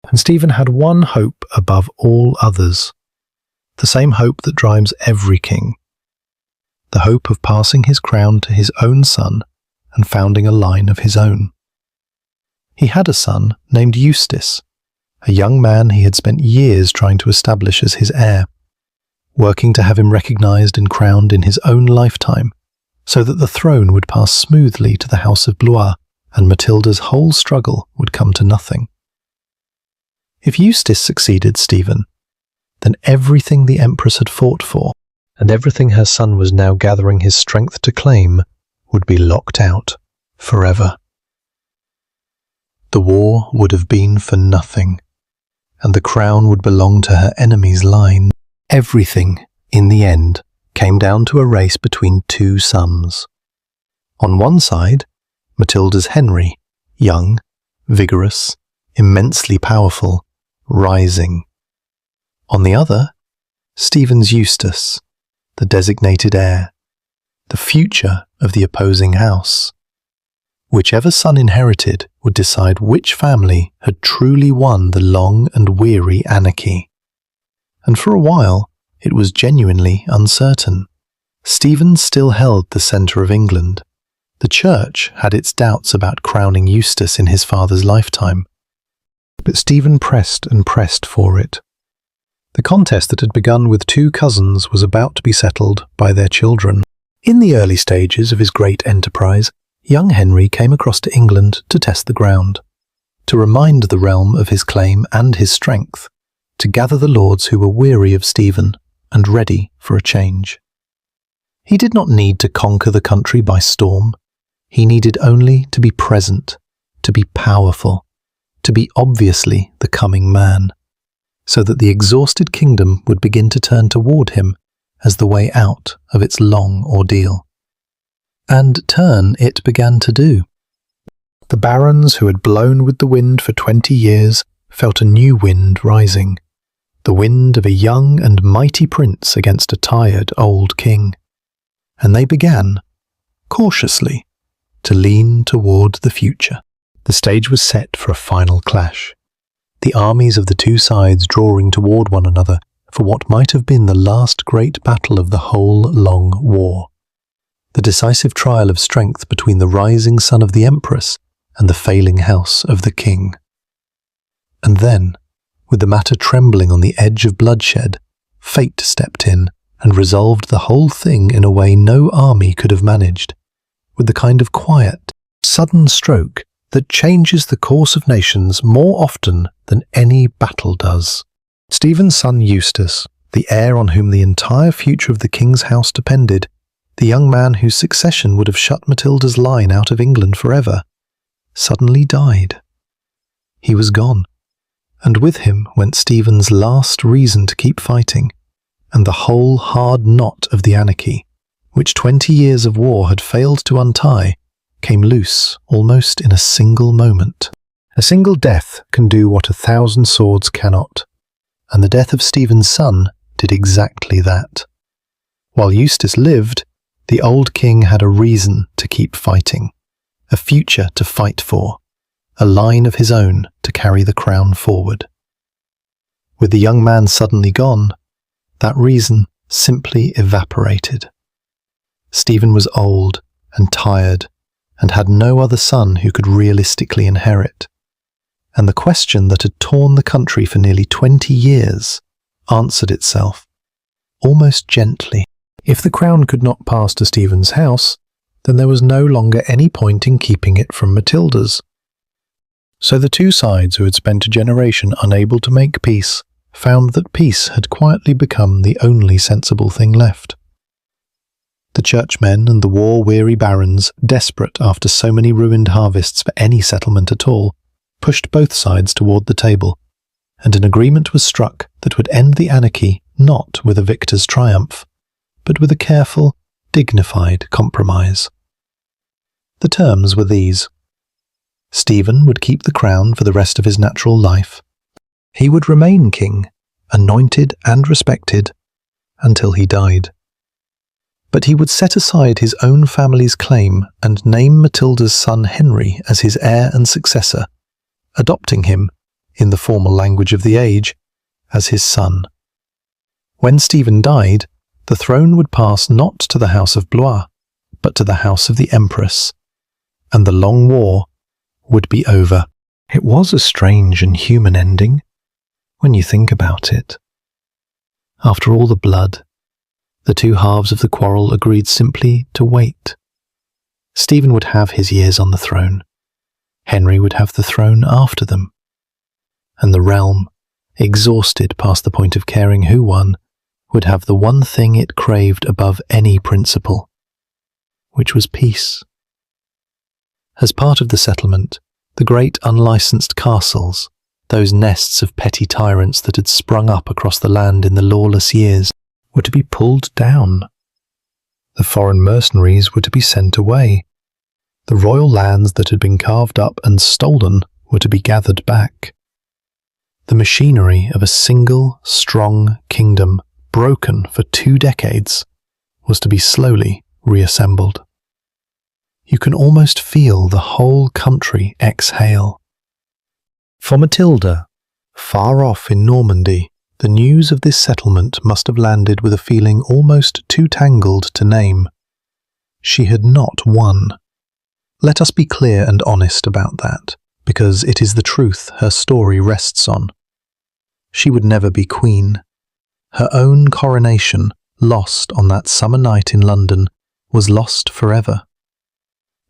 And Stephen had one hope above all others, the same hope that drives every king, the hope of passing his crown to his own son and founding a line of his own. He had a son named Eustace, a young man he had spent years trying to establish as his heir, working to have him recognized and crowned in his own lifetime, so that the throne would pass smoothly to the House of Blois and Matilda's whole struggle would come to nothing. If Eustace succeeded Stephen, then everything the Empress had fought for, and everything her son was now gathering his strength to claim, would be locked out forever. The war would have been for nothing, and the crown would belong to her enemy's line. Everything, in the end, came down to a race between two sons. On one side, Matilda's Henry, young, vigorous, immensely powerful, rising. On the other, Stephen's Eustace, the designated heir, the future of the opposing house. Whichever son inherited would decide which family had truly won the long and weary anarchy. And for a while, it was genuinely uncertain. Stephen still held the centre of England. The church had its doubts about crowning Eustace in his father's lifetime. But Stephen pressed and pressed for it. The contest that had begun with two cousins was about to be settled by their children. In the early stages of his great enterprise, young Henry came across to England to test the ground, to remind the realm of his claim and his strength, to gather the lords who were weary of Stephen and ready for a change. He did not need to conquer the country by storm. He needed only to be present, to be powerful, to be obviously the coming man, so that the exhausted kingdom would begin to turn toward him as the way out of its long ordeal. And turn it began to do. The barons who had blown with the wind for 20 years felt a new wind rising, the wind of a young and mighty prince against a tired old king. And they began, cautiously, to lean toward the future. The stage was set for a final clash, the armies of the two sides drawing toward one another for what might have been the last great battle of the whole long war. The decisive trial of strength between the rising son of the Empress and the failing house of the king. And then, with the matter trembling on the edge of bloodshed, fate stepped in and resolved the whole thing in a way no army could have managed, with the kind of quiet, sudden stroke that changes the course of nations more often than any battle does. Stephen's son Eustace, the heir on whom the entire future of the king's house depended, the young man whose succession would have shut Matilda's line out of England forever, suddenly died. He was gone, and with him went Stephen's last reason to keep fighting, and the whole hard knot of the anarchy, which 20 years of war had failed to untie, came loose almost in a single moment. A single death can do what 1,000 swords cannot, and the death of Stephen's son did exactly that. While Eustace lived, the old king had a reason to keep fighting, a future to fight for, a line of his own to carry the crown forward. With the young man suddenly gone, that reason simply evaporated. Stephen was old and tired and had no other son who could realistically inherit. And the question that had torn the country for nearly 20 years answered itself, almost gently. If the crown could not pass to Stephen's house, then there was no longer any point in keeping it from Matilda's. So the two sides who had spent a generation unable to make peace found that peace had quietly become the only sensible thing left. The churchmen and the war-weary barons, desperate after so many ruined harvests for any settlement at all, pushed both sides toward the table, and an agreement was struck that would end the anarchy not with a victor's triumph, but with a careful, dignified compromise. The terms were these. Stephen would keep the crown for the rest of his natural life. He would remain king, anointed and respected, until he died. But he would set aside his own family's claim and name Matilda's son Henry as his heir and successor, adopting him, in the formal language of the age, as his son. When Stephen died, the throne would pass not to the House of Blois, but to the House of the Empress, and the long war would be over. It was a strange and human ending, when you think about it. After all the blood, the two halves of the quarrel agreed simply to wait. Stephen would have his years on the throne. Henry would have the throne after them. And the realm, exhausted past the point of caring who won, would have the one thing it craved above any principle, which was peace. As part of the settlement, the great unlicensed castles, those nests of petty tyrants that had sprung up across the land in the lawless years, were to be pulled down. The foreign mercenaries were to be sent away. The royal lands that had been carved up and stolen were to be gathered back. The machinery of a single, strong kingdom, broken for 2 decades, was to be slowly reassembled. You can almost feel the whole country exhale. For Matilda, far off in Normandy, the news of this settlement must have landed with a feeling almost too tangled to name. She had not won. Let us be clear and honest about that, because it is the truth her story rests on. She would never be queen. Her own coronation, lost on that summer night in London, was lost forever.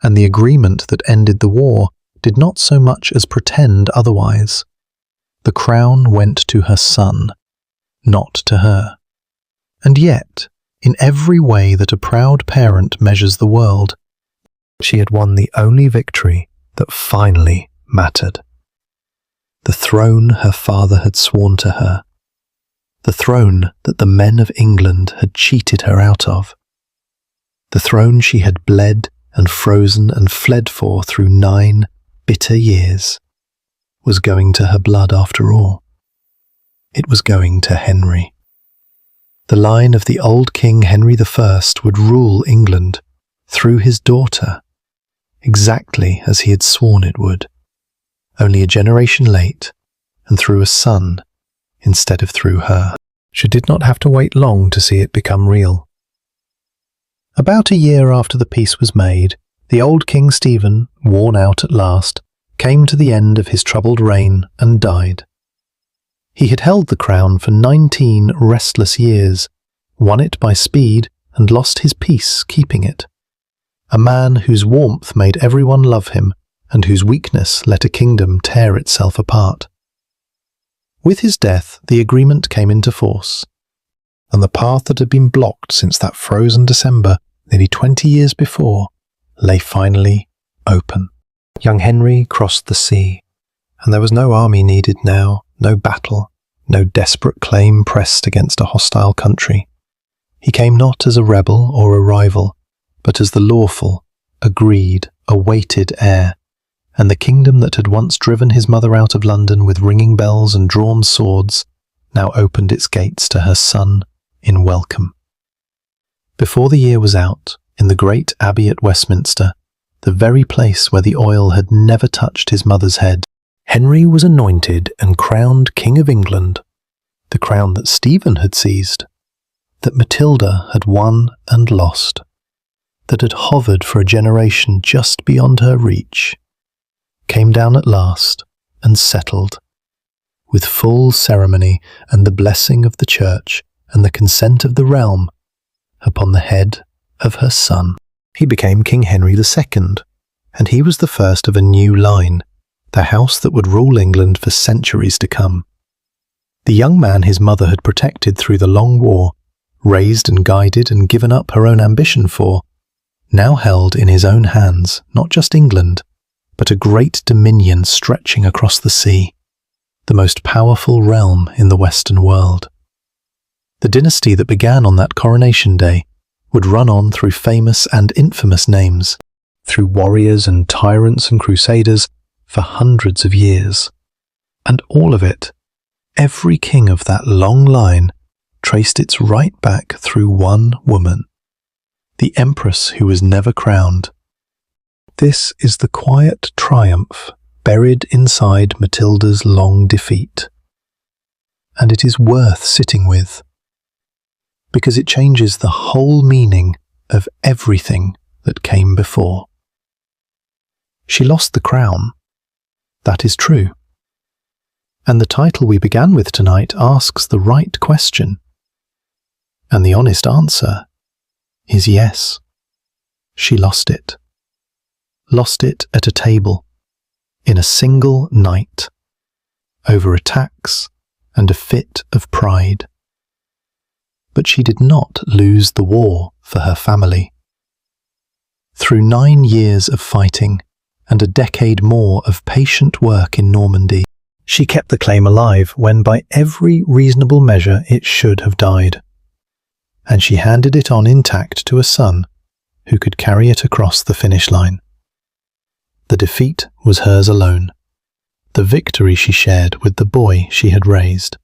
And the agreement that ended the war did not so much as pretend otherwise. The crown went to her son, not to her. And yet, in every way that a proud parent measures the world, she had won the only victory that finally mattered. The throne her father had sworn to her. The throne that the men of England had cheated her out of. The throne she had bled and frozen and fled for through 9 bitter years, was going to her blood after all. It was going to Henry. The line of the old King Henry I would rule England through his daughter, exactly as he had sworn it would, only a generation late, and through a son instead of through her. She did not have to wait long to see it become real. About a year after the peace was made, the old King Stephen, worn out at last, came to the end of his troubled reign and died. He had held the crown for 19 restless years, won it by speed and lost his peace keeping it. A man whose warmth made everyone love him and whose weakness let a kingdom tear itself apart. With his death, the agreement came into force, and the path that had been blocked since that frozen December, nearly 20 years before, lay finally open. Young Henry crossed the sea, and there was no army needed now, no battle, no desperate claim pressed against a hostile country. He came not as a rebel or a rival, but as the lawful, agreed, awaited heir, and the kingdom that had once driven his mother out of London with ringing bells and drawn swords now opened its gates to her son in welcome. Before the year was out, in the great abbey at Westminster, the very place where the oil had never touched his mother's head, Henry was anointed and crowned King of England, the crown that Stephen had seized, that Matilda had won and lost, that had hovered for a generation just beyond her reach, came down at last and settled, with full ceremony and the blessing of the church and the consent of the realm, upon the head of her son. He became King Henry II, and he was the first of a new line, the house that would rule England for centuries to come. The young man his mother had protected through the long war, raised and guided and given up her own ambition for, now held in his own hands not just England, but a great dominion stretching across the sea, the most powerful realm in the Western world. The dynasty that began on that coronation day would run on through famous and infamous names, through warriors and tyrants and crusaders for hundreds of years. And all of it, every king of that long line, traced its right back through one woman, the empress who was never crowned. This is the quiet triumph buried inside Matilda's long defeat. And it is worth sitting with, because it changes the whole meaning of everything that came before. She lost the crown. That is true. And the title we began with tonight asks the right question. And the honest answer is yes. She lost it. Lost it at a table, in a single night, over a tax and a fit of pride. But she did not lose the war for her family. Through 9 years of fighting and a decade more of patient work in Normandy, she kept the claim alive when by every reasonable measure it should have died. And she handed it on intact to a son who could carry it across the finish line. The defeat was hers alone. The victory she shared with the boy she had raised.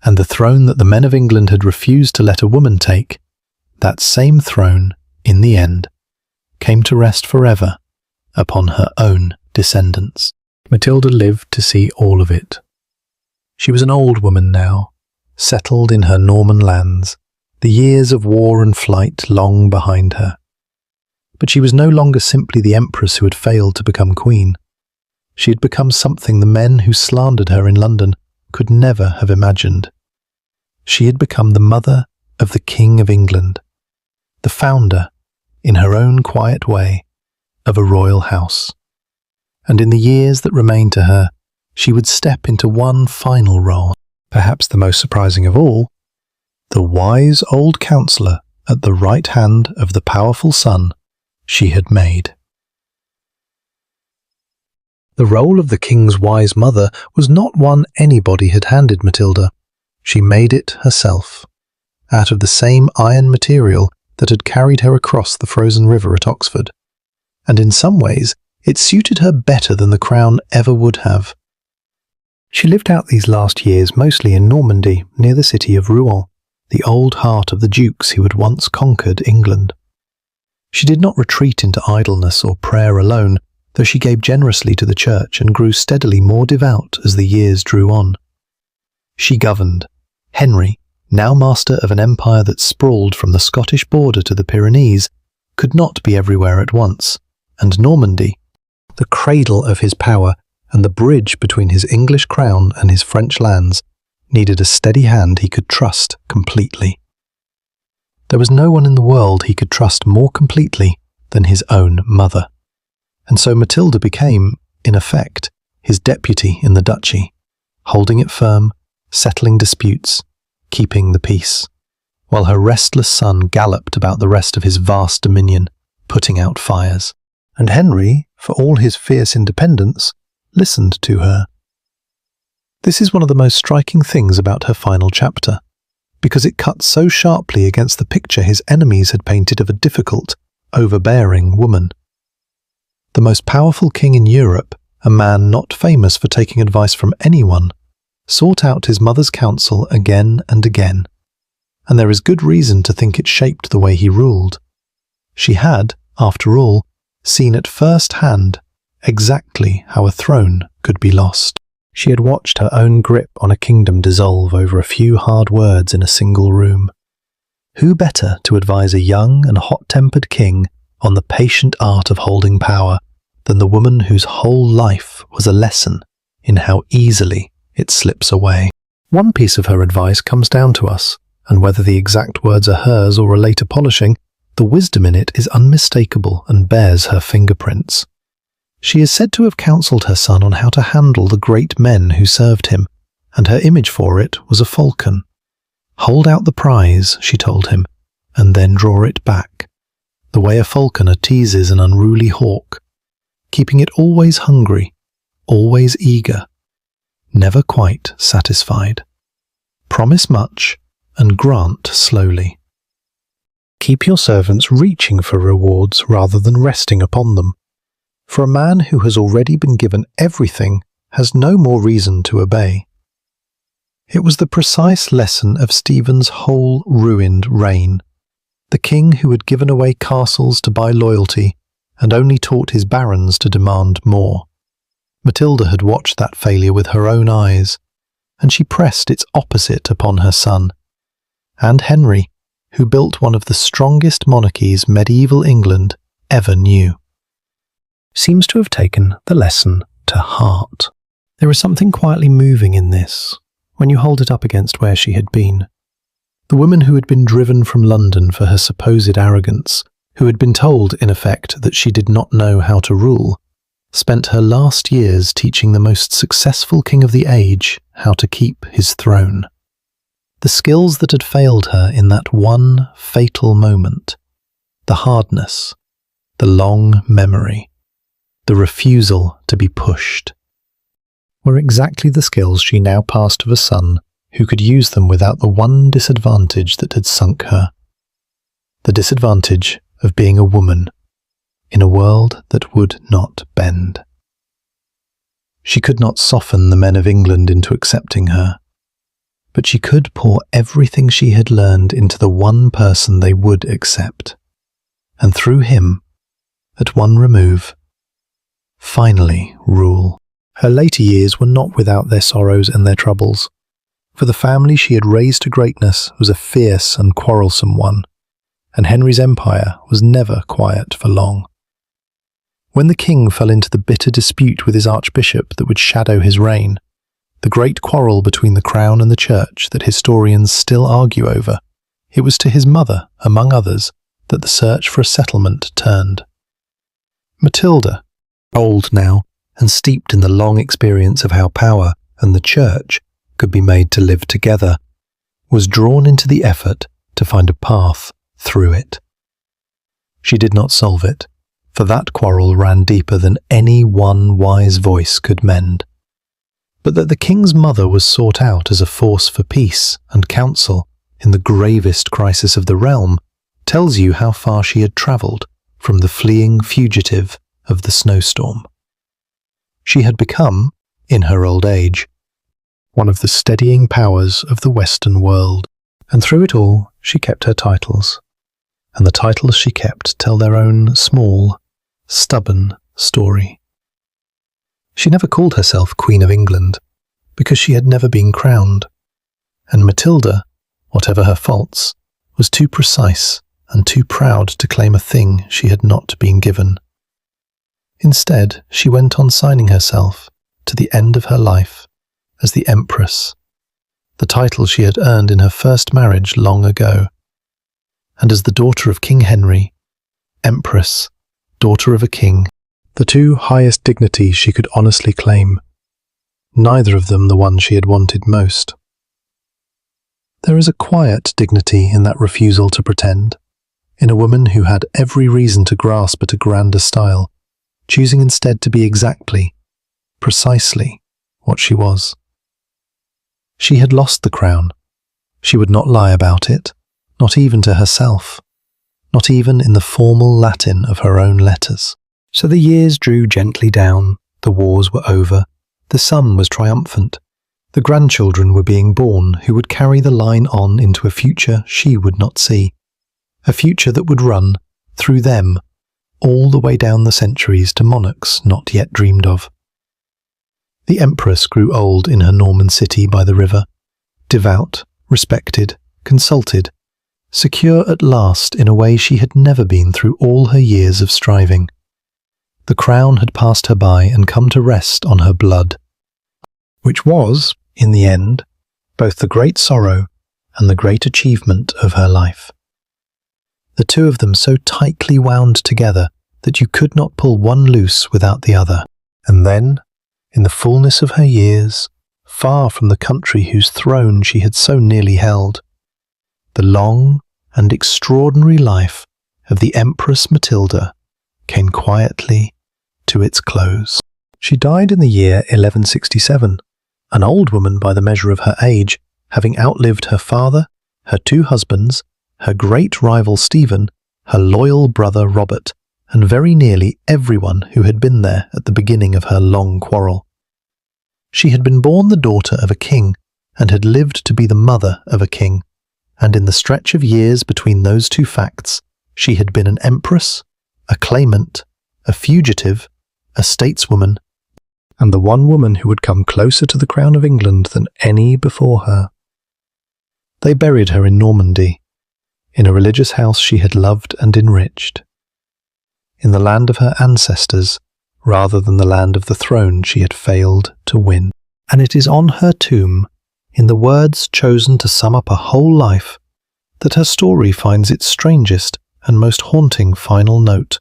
And the throne that the men of England had refused to let a woman take, that same throne, in the end, came to rest forever upon her own descendants. Matilda lived to see all of it. She was an old woman now, settled in her Norman lands, the years of war and flight long behind her. But she was no longer simply the empress who had failed to become queen. She had become something the men who slandered her in London could never have imagined. She had become the mother of the King of England, the founder, in her own quiet way, of a royal house. And in the years that remained to her, she would step into one final role, perhaps the most surprising of all, the wise old counsellor at the right hand of the powerful son she had made. The role of the king's wise mother was not one anybody had handed Matilda. She made it herself, out of the same iron material that had carried her across the frozen river at Oxford. And in some ways, it suited her better than the crown ever would have. She lived out these last years mostly in Normandy, near the city of Rouen, the old heart of the dukes who had once conquered England. She did not retreat into idleness or prayer alone, though she gave generously to the church and grew steadily more devout as the years drew on. She governed. Henry, now master of an empire that sprawled from the Scottish border to the Pyrenees, could not be everywhere at once, and Normandy, the cradle of his power and the bridge between his English crown and his French lands, needed a steady hand he could trust completely. There was no one in the world he could trust more completely than his own mother. And so Matilda became, in effect, his deputy in the duchy, holding it firm, settling disputes, keeping the peace, while her restless son galloped about the rest of his vast dominion, putting out fires. And Henry, for all his fierce independence, listened to her. This is one of the most striking things about her final chapter, because it cuts so sharply against the picture his enemies had painted of a difficult, overbearing woman. The most powerful king in Europe, a man not famous for taking advice from anyone, sought out his mother's counsel again and again, and there is good reason to think it shaped the way he ruled. She had, after all, seen at first hand exactly how a throne could be lost. She had watched her own grip on a kingdom dissolve over a few hard words in a single room. Who better to advise a young and hot-tempered king on the patient art of holding power than the woman whose whole life was a lesson in how easily it slips away? One piece of her advice comes down to us, and whether the exact words are hers or a later polishing, the wisdom in it is unmistakable and bears her fingerprints. She is said to have counselled her son on how to handle the great men who served him, and her image for it was a falcon. Hold out the prize, she told him, and then draw it back, the way a falconer teases an unruly hawk, keeping it always hungry, always eager, never quite satisfied. Promise much, and grant slowly. Keep your servants reaching for rewards rather than resting upon them, for a man who has already been given everything has no more reason to obey. It was the precise lesson of Stephen's whole ruined reign. The king who had given away castles to buy loyalty and only taught his barons to demand more. Matilda had watched that failure with her own eyes, and she pressed its opposite upon her son. And Henry, who built one of the strongest monarchies medieval England ever knew, seems to have taken the lesson to heart. There is something quietly moving in this, when you hold it up against where she had been. The woman who had been driven from London for her supposed arrogance, who had been told, in effect, that she did not know how to rule, spent her last years teaching the most successful king of the age how to keep his throne. The skills that had failed her in that one fatal moment, the hardness, the long memory, the refusal to be pushed, were exactly the skills she now passed to a son who could use them without the one disadvantage that had sunk her. The disadvantage of being a woman in a world that would not bend. She could not soften the men of England into accepting her, but she could pour everything she had learned into the one person they would accept, and through him, at one remove, finally rule. Her later years were not without their sorrows and their troubles, for the family she had raised to greatness was a fierce and quarrelsome one, and Henry's empire was never quiet for long. When the king fell into the bitter dispute with his archbishop that would shadow his reign, the great quarrel between the crown and the church that historians still argue over, it was to his mother, among others, that the search for a settlement turned. Matilda, old now and steeped in the long experience of how power and the church could be made to live together, was drawn into the effort to find a path through it. She did not solve it, for that quarrel ran deeper than any one wise voice could mend. But that the king's mother was sought out as a force for peace and counsel in the gravest crisis of the realm tells you how far she had travelled from the fleeing fugitive of the snowstorm. She had become, in her old age, one of the steadying powers of the Western world, and through it all she kept her titles, and the titles she kept tell their own small, stubborn story. She never called herself Queen of England, because she had never been crowned, and Matilda, whatever her faults, was too precise and too proud to claim a thing she had not been given. Instead, she went on signing herself, to the end of her life, as the Empress, the title she had earned in her first marriage long ago, and as the daughter of King Henry, Empress, daughter of a king, the two highest dignities she could honestly claim, neither of them the one she had wanted most. There is a quiet dignity in that refusal to pretend, in a woman who had every reason to grasp at a grander style, choosing instead to be exactly, precisely, what she was. She had lost the crown. She would not lie about it, not even to herself, not even in the formal Latin of her own letters. So the years drew gently down, the wars were over, the sun was triumphant, the grandchildren were being born who would carry the line on into a future she would not see, a future that would run, through them, all the way down the centuries to monarchs not yet dreamed of. The Empress grew old in her Norman city by the river, devout, respected, consulted, secure at last in a way she had never been through all her years of striving. The crown had passed her by and come to rest on her blood, which was, in the end, both the great sorrow and the great achievement of her life. The two of them so tightly wound together that you could not pull one loose without the other. And then, in the fullness of her years, far from the country whose throne she had so nearly held, the long and extraordinary life of the Empress Matilda came quietly to its close. She died in the year 1167, an old woman by the measure of her age, having outlived her father, her 2 husbands, her great rival Stephen, her loyal brother Robert, and very nearly everyone who had been there at the beginning of her long quarrel. She had been born the daughter of a king, and had lived to be the mother of a king, and in the stretch of years between those 2 facts, she had been an empress, a claimant, a fugitive, a stateswoman, and the one woman who had come closer to the crown of England than any before her. They buried her in Normandy, in a religious house she had loved and enriched, in the land of her ancestors, rather than the land of the throne she had failed to win. And it is on her tomb, in the words chosen to sum up a whole life, that her story finds its strangest and most haunting final note.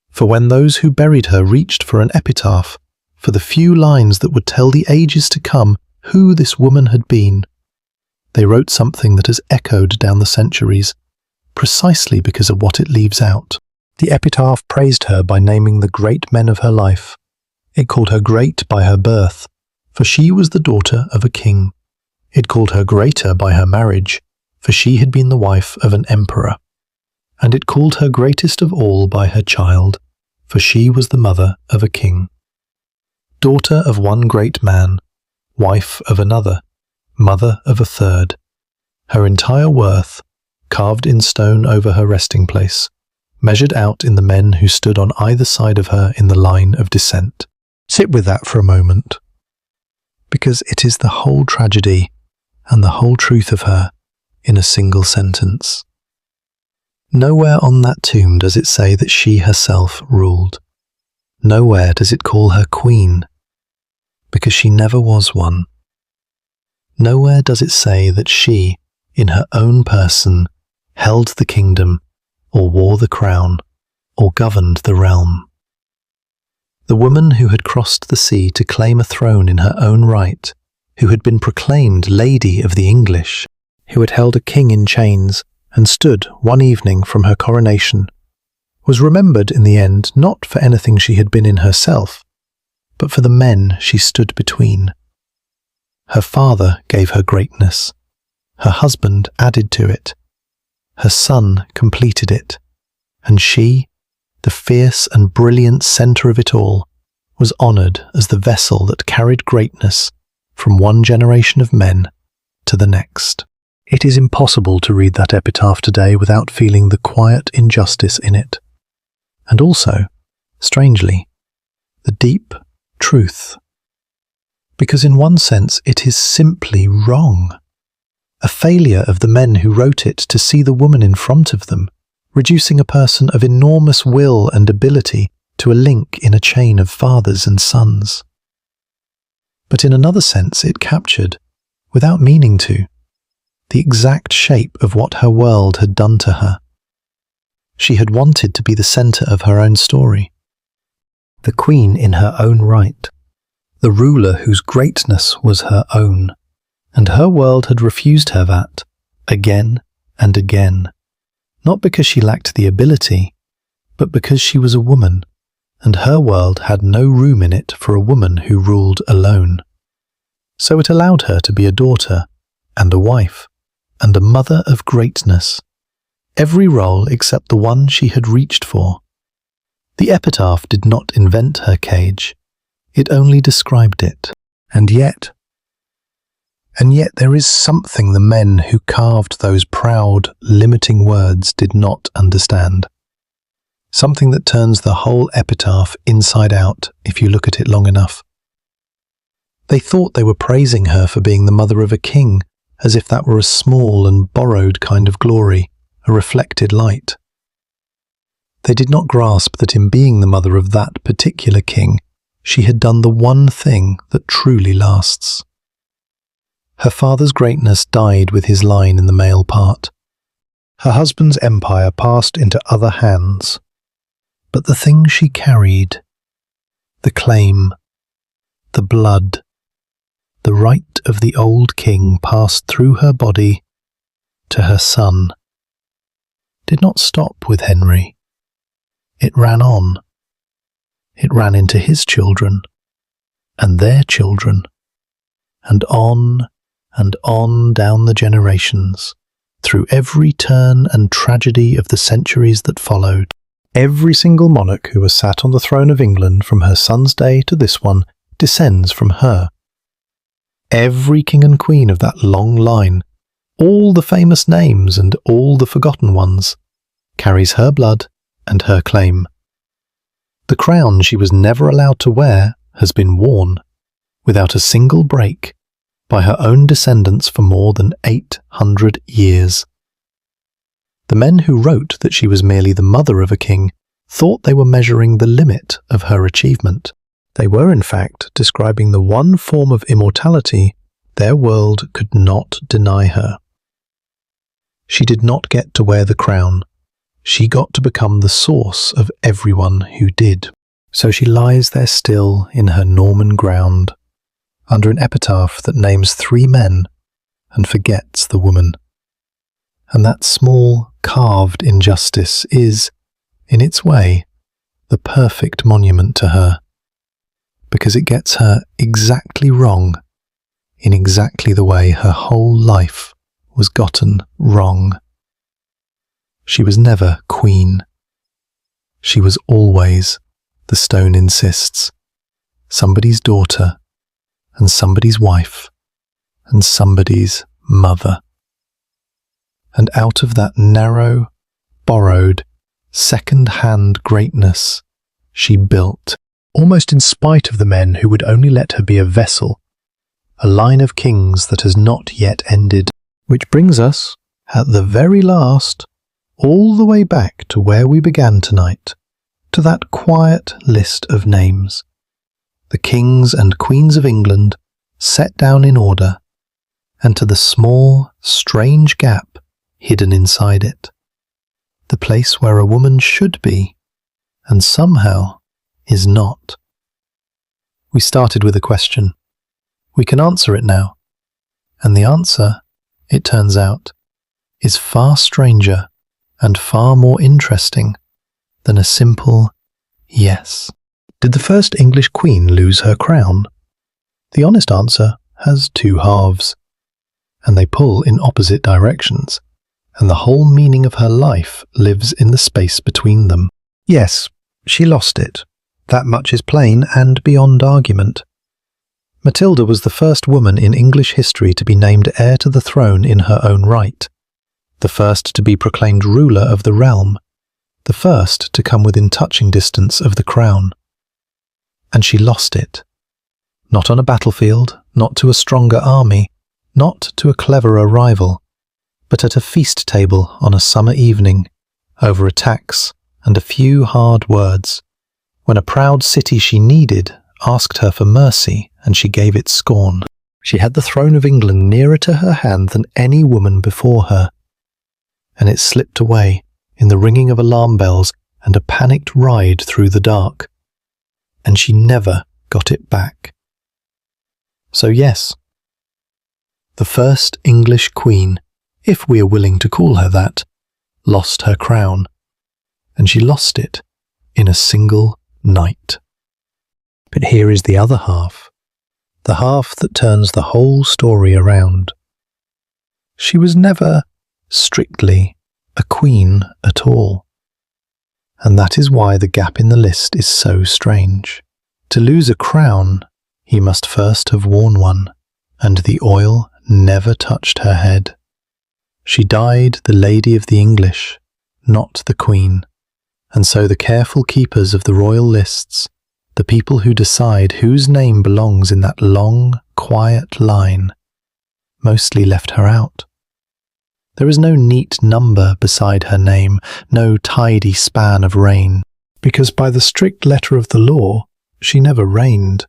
For when those who buried her reached for an epitaph, for the few lines that would tell the ages to come who this woman had been, they wrote something that has echoed down the centuries, precisely because of what it leaves out. The epitaph praised her by naming the great men of her life. It called her great by her birth, for she was the daughter of a king. It called her greater by her marriage, for she had been the wife of an emperor. And it called her greatest of all by her child, for she was the mother of a king. Daughter of one great man, wife of another, mother of a third. Her entire worth, carved in stone over her resting place, measured out in the men who stood on either side of her in the line of descent. Sit with that for a moment, because it is the whole tragedy and the whole truth of her in a single sentence. Nowhere on that tomb does it say that she herself ruled. Nowhere does it call her queen, because she never was one. Nowhere does it say that she, in her own person, held the kingdom, or wore the crown, or governed the realm. The woman who had crossed the sea to claim a throne in her own right, who had been proclaimed Lady of the English, who had held a king in chains and stood one evening from her coronation, was remembered in the end not for anything she had been in herself, but for the men she stood between. Her father gave her greatness, her husband added to it, her son completed it, and she, the fierce and brilliant centre of it all, was honoured as the vessel that carried greatness from one generation of men to the next. It is impossible to read that epitaph today without feeling the quiet injustice in it, and also, strangely, the deep truth. Because in one sense it is simply wrong. A failure of the men who wrote it to see the woman in front of them, reducing a person of enormous will and ability to a link in a chain of fathers and sons. But in another sense it captured, without meaning to, the exact shape of what her world had done to her. She had wanted to be the centre of her own story, the queen in her own right, the ruler whose greatness was her own, and her world had refused her that, again and again, not because she lacked the ability, but because she was a woman, and her world had no room in it for a woman who ruled alone. So it allowed her to be a daughter, and a wife, and a mother of greatness, every role except the one she had reached for. The epitaph did not invent her cage, it only described it. And yet there is something the men who carved those proud, limiting words did not understand. Something that turns the whole epitaph inside out if you look at it long enough. They thought they were praising her for being the mother of a king, as if that were a small and borrowed kind of glory, a reflected light. They did not grasp that in being the mother of that particular king, she had done the one thing that truly lasts. Her father's greatness died with his line in the male part. Her husband's empire passed into other hands. But the thing she carried, the claim, the blood, the right of the old king passed through her body to her son, did not stop with Henry. It ran on. It ran into his children, and their children, and on and on down the generations, through every turn and tragedy of the centuries that followed. Every single monarch who has sat on the throne of England from her son's day to this one descends from her. Every king and queen of that long line, all the famous names and all the forgotten ones, carries her blood and her claim. The crown she was never allowed to wear has been worn, without a single break, by her own descendants for more than 800 years. The men who wrote that she was merely the mother of a king thought they were measuring the limit of her achievement. They were, in fact, describing the one form of immortality their world could not deny her. She did not get to wear the crown. She got to become the source of everyone who did. So she lies there still in her Norman ground, under an epitaph that names 3 men and forgets the woman. And that small, carved injustice is, in its way, the perfect monument to her, because it gets her exactly wrong in exactly the way her whole life was gotten wrong. She was never queen. She was always, the stone insists, somebody's daughter, and somebody's wife, and somebody's mother. And out of that narrow, borrowed, second-hand greatness, she built, almost in spite of the men who would only let her be a vessel, a line of kings that has not yet ended. Which brings us, at the very last, all the way back to where we began tonight, to that quiet list of names, the kings and queens of England set down in order, and to the small, strange gap hidden inside it, the place where a woman should be, and somehow is not. We started with a question. We can answer it now, and the answer, it turns out, is far stranger and far more interesting than a simple yes. Did the first English queen lose her crown? The honest answer has 2 halves, and they pull in opposite directions, and the whole meaning of her life lives in the space between them. Yes, she lost it. That much is plain and beyond argument. Matilda was the first woman in English history to be named heir to the throne in her own right, the first to be proclaimed ruler of the realm, the first to come within touching distance of the crown. And she lost it. Not on a battlefield, not to a stronger army, not to a cleverer rival, but at a feast table on a summer evening, over a tax and a few hard words, when a proud city she needed asked her for mercy, and she gave it scorn. She had the throne of England nearer to her hand than any woman before her, and it slipped away in the ringing of alarm bells and a panicked ride through the dark, and she never got it back. So yes, the first English queen, if we are willing to call her that, lost her crown, and she lost it in a single night. But here is the other half, the half that turns the whole story around. She was never, strictly, a queen at all. And that is why the gap in the list is so strange. To lose a crown, he must first have worn one, and the oil never touched her head. She died the Lady of the English, not the Queen, and so the careful keepers of the royal lists, the people who decide whose name belongs in that long, quiet line, mostly left her out. There is no neat number beside her name, no tidy span of reign, because by the strict letter of the law, she never reigned.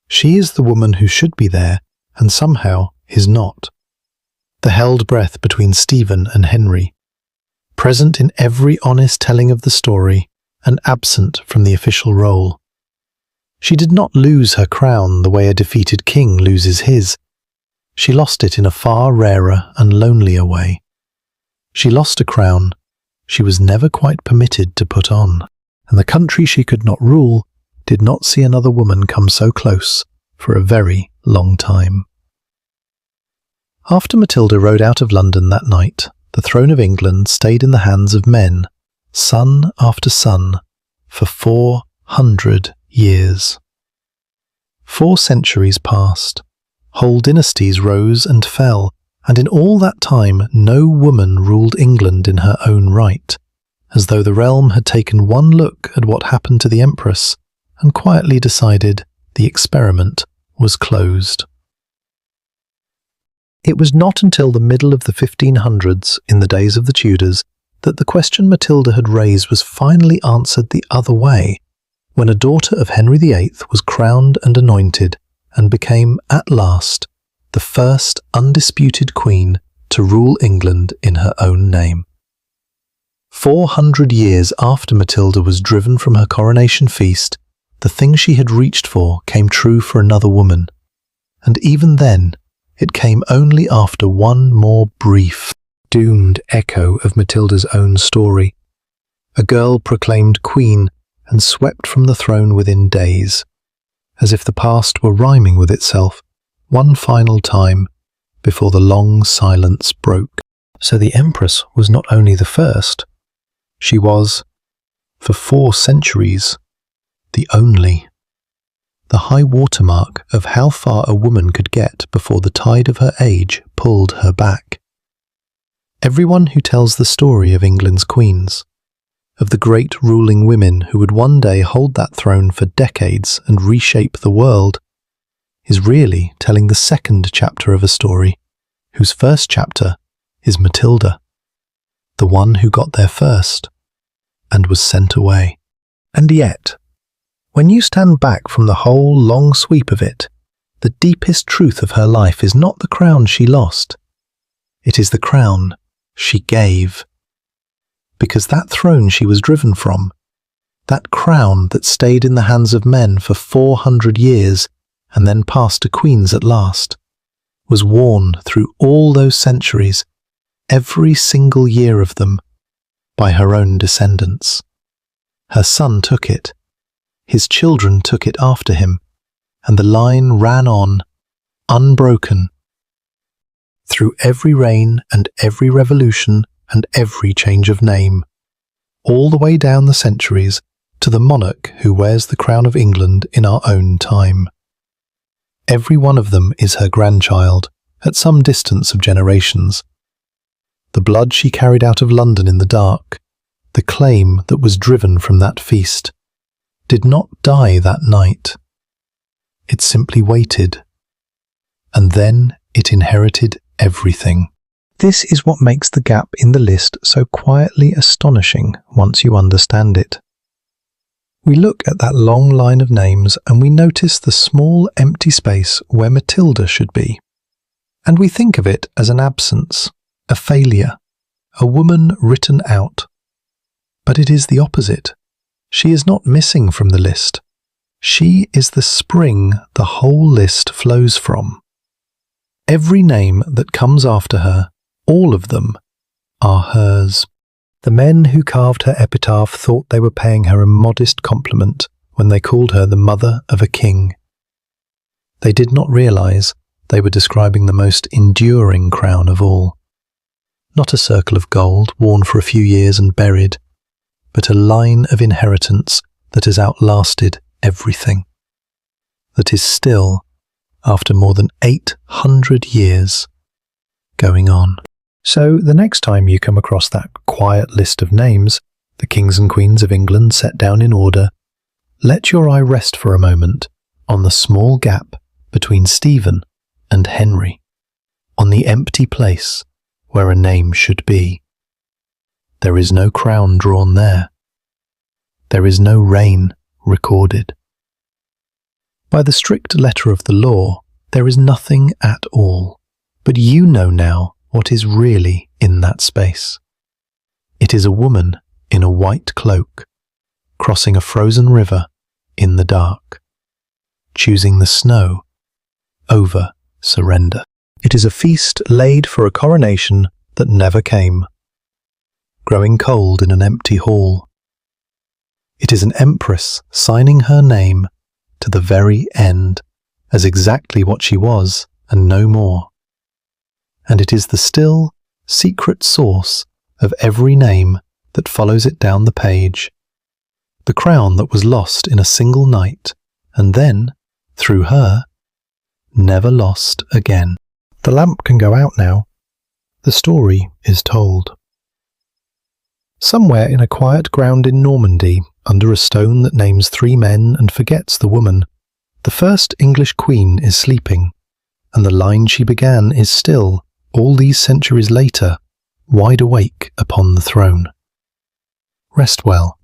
She is the woman who should be there, and somehow is not. The held breath between Stephen and Henry, present in every honest telling of the story, and absent from the official role. She did not lose her crown the way a defeated king loses his. She lost it in a far rarer and lonelier way. She lost a crown she was never quite permitted to put on, and the country she could not rule did not see another woman come so close for a very long time. After Matilda rode out of London that night, the throne of England stayed in the hands of men, son after son, for 400 years. 4 centuries passed. Whole dynasties rose and fell, and in all that time no woman ruled England in her own right, as though the realm had taken one look at what happened to the Empress and quietly decided the experiment was closed. It was not until the middle of the 1500s, in the days of the Tudors, that the question Matilda had raised was finally answered the other way, when a daughter of Henry VIII was crowned and anointed and became, at last, the first undisputed queen to rule England in her own name. 400 years after Matilda was driven from her coronation feast, the thing she had reached for came true for another woman, and even then, it came only after one more brief, doomed echo of Matilda's own story. A girl proclaimed queen and swept from the throne within days, as if the past were rhyming with itself, one final time before the long silence broke. So the Empress was not only the first, she was, for 4 centuries, the only. The high watermark of how far a woman could get before the tide of her age pulled her back. Everyone who tells the story of England's queens, of the great ruling women who would one day hold that throne for decades and reshape the world, is really telling the second chapter of a story, whose first chapter is Matilda, the one who got there first and was sent away. And yet, when you stand back from the whole long sweep of it, the deepest truth of her life is not the crown she lost. It is the crown she gave. Because that throne she was driven from, that crown that stayed in the hands of men for 400 years and then passed to queens at last, was worn through all those centuries, every single year of them, by her own descendants. Her son took it. His children took it after him, and the line ran on, unbroken, through every reign and every revolution and every change of name, all the way down the centuries to the monarch who wears the crown of England in our own time. Every one of them is her grandchild, at some distance of generations. The blood she carried out of London in the dark, the claim that was driven from that feast, did not die that night. It simply waited, and then it inherited everything. This is what makes the gap in the list so quietly astonishing once you understand it. We look at that long line of names and we notice the small empty space where Matilda should be. And we think of it as an absence, a failure, a woman written out. But it is the opposite. She is not missing from the list. She is the spring the whole list flows from. Every name that comes after her, all of them, are hers. The men who carved her epitaph thought they were paying her a modest compliment when they called her the mother of a king. They did not realize they were describing the most enduring crown of all. Not a circle of gold worn for a few years and buried, but a line of inheritance that has outlasted everything, that is still, after more than 800 years, going on. So the next time you come across that quiet list of names, the kings and queens of England set down in order, let your eye rest for a moment on the small gap between Stephen and Henry, on the empty place where a name should be. There is no crown drawn there. There is no reign recorded. By the strict letter of the law, there is nothing at all, but you know now what is really in that space. It is a woman in a white cloak, crossing a frozen river in the dark, choosing the snow over surrender. It is a feast laid for a coronation that never came, growing cold in an empty hall. It is an empress signing her name to the very end as exactly what she was and no more. and it is the still, secret source of every name that follows it down the page. The crown that was lost in a single night, and then, through her, never lost again. The lamp can go out now. The story is told. Somewhere in a quiet ground in Normandy, under a stone that names 3 men and forgets the woman, the first English queen is sleeping, and the line she began is still, all these centuries later, wide awake upon the throne. Rest well.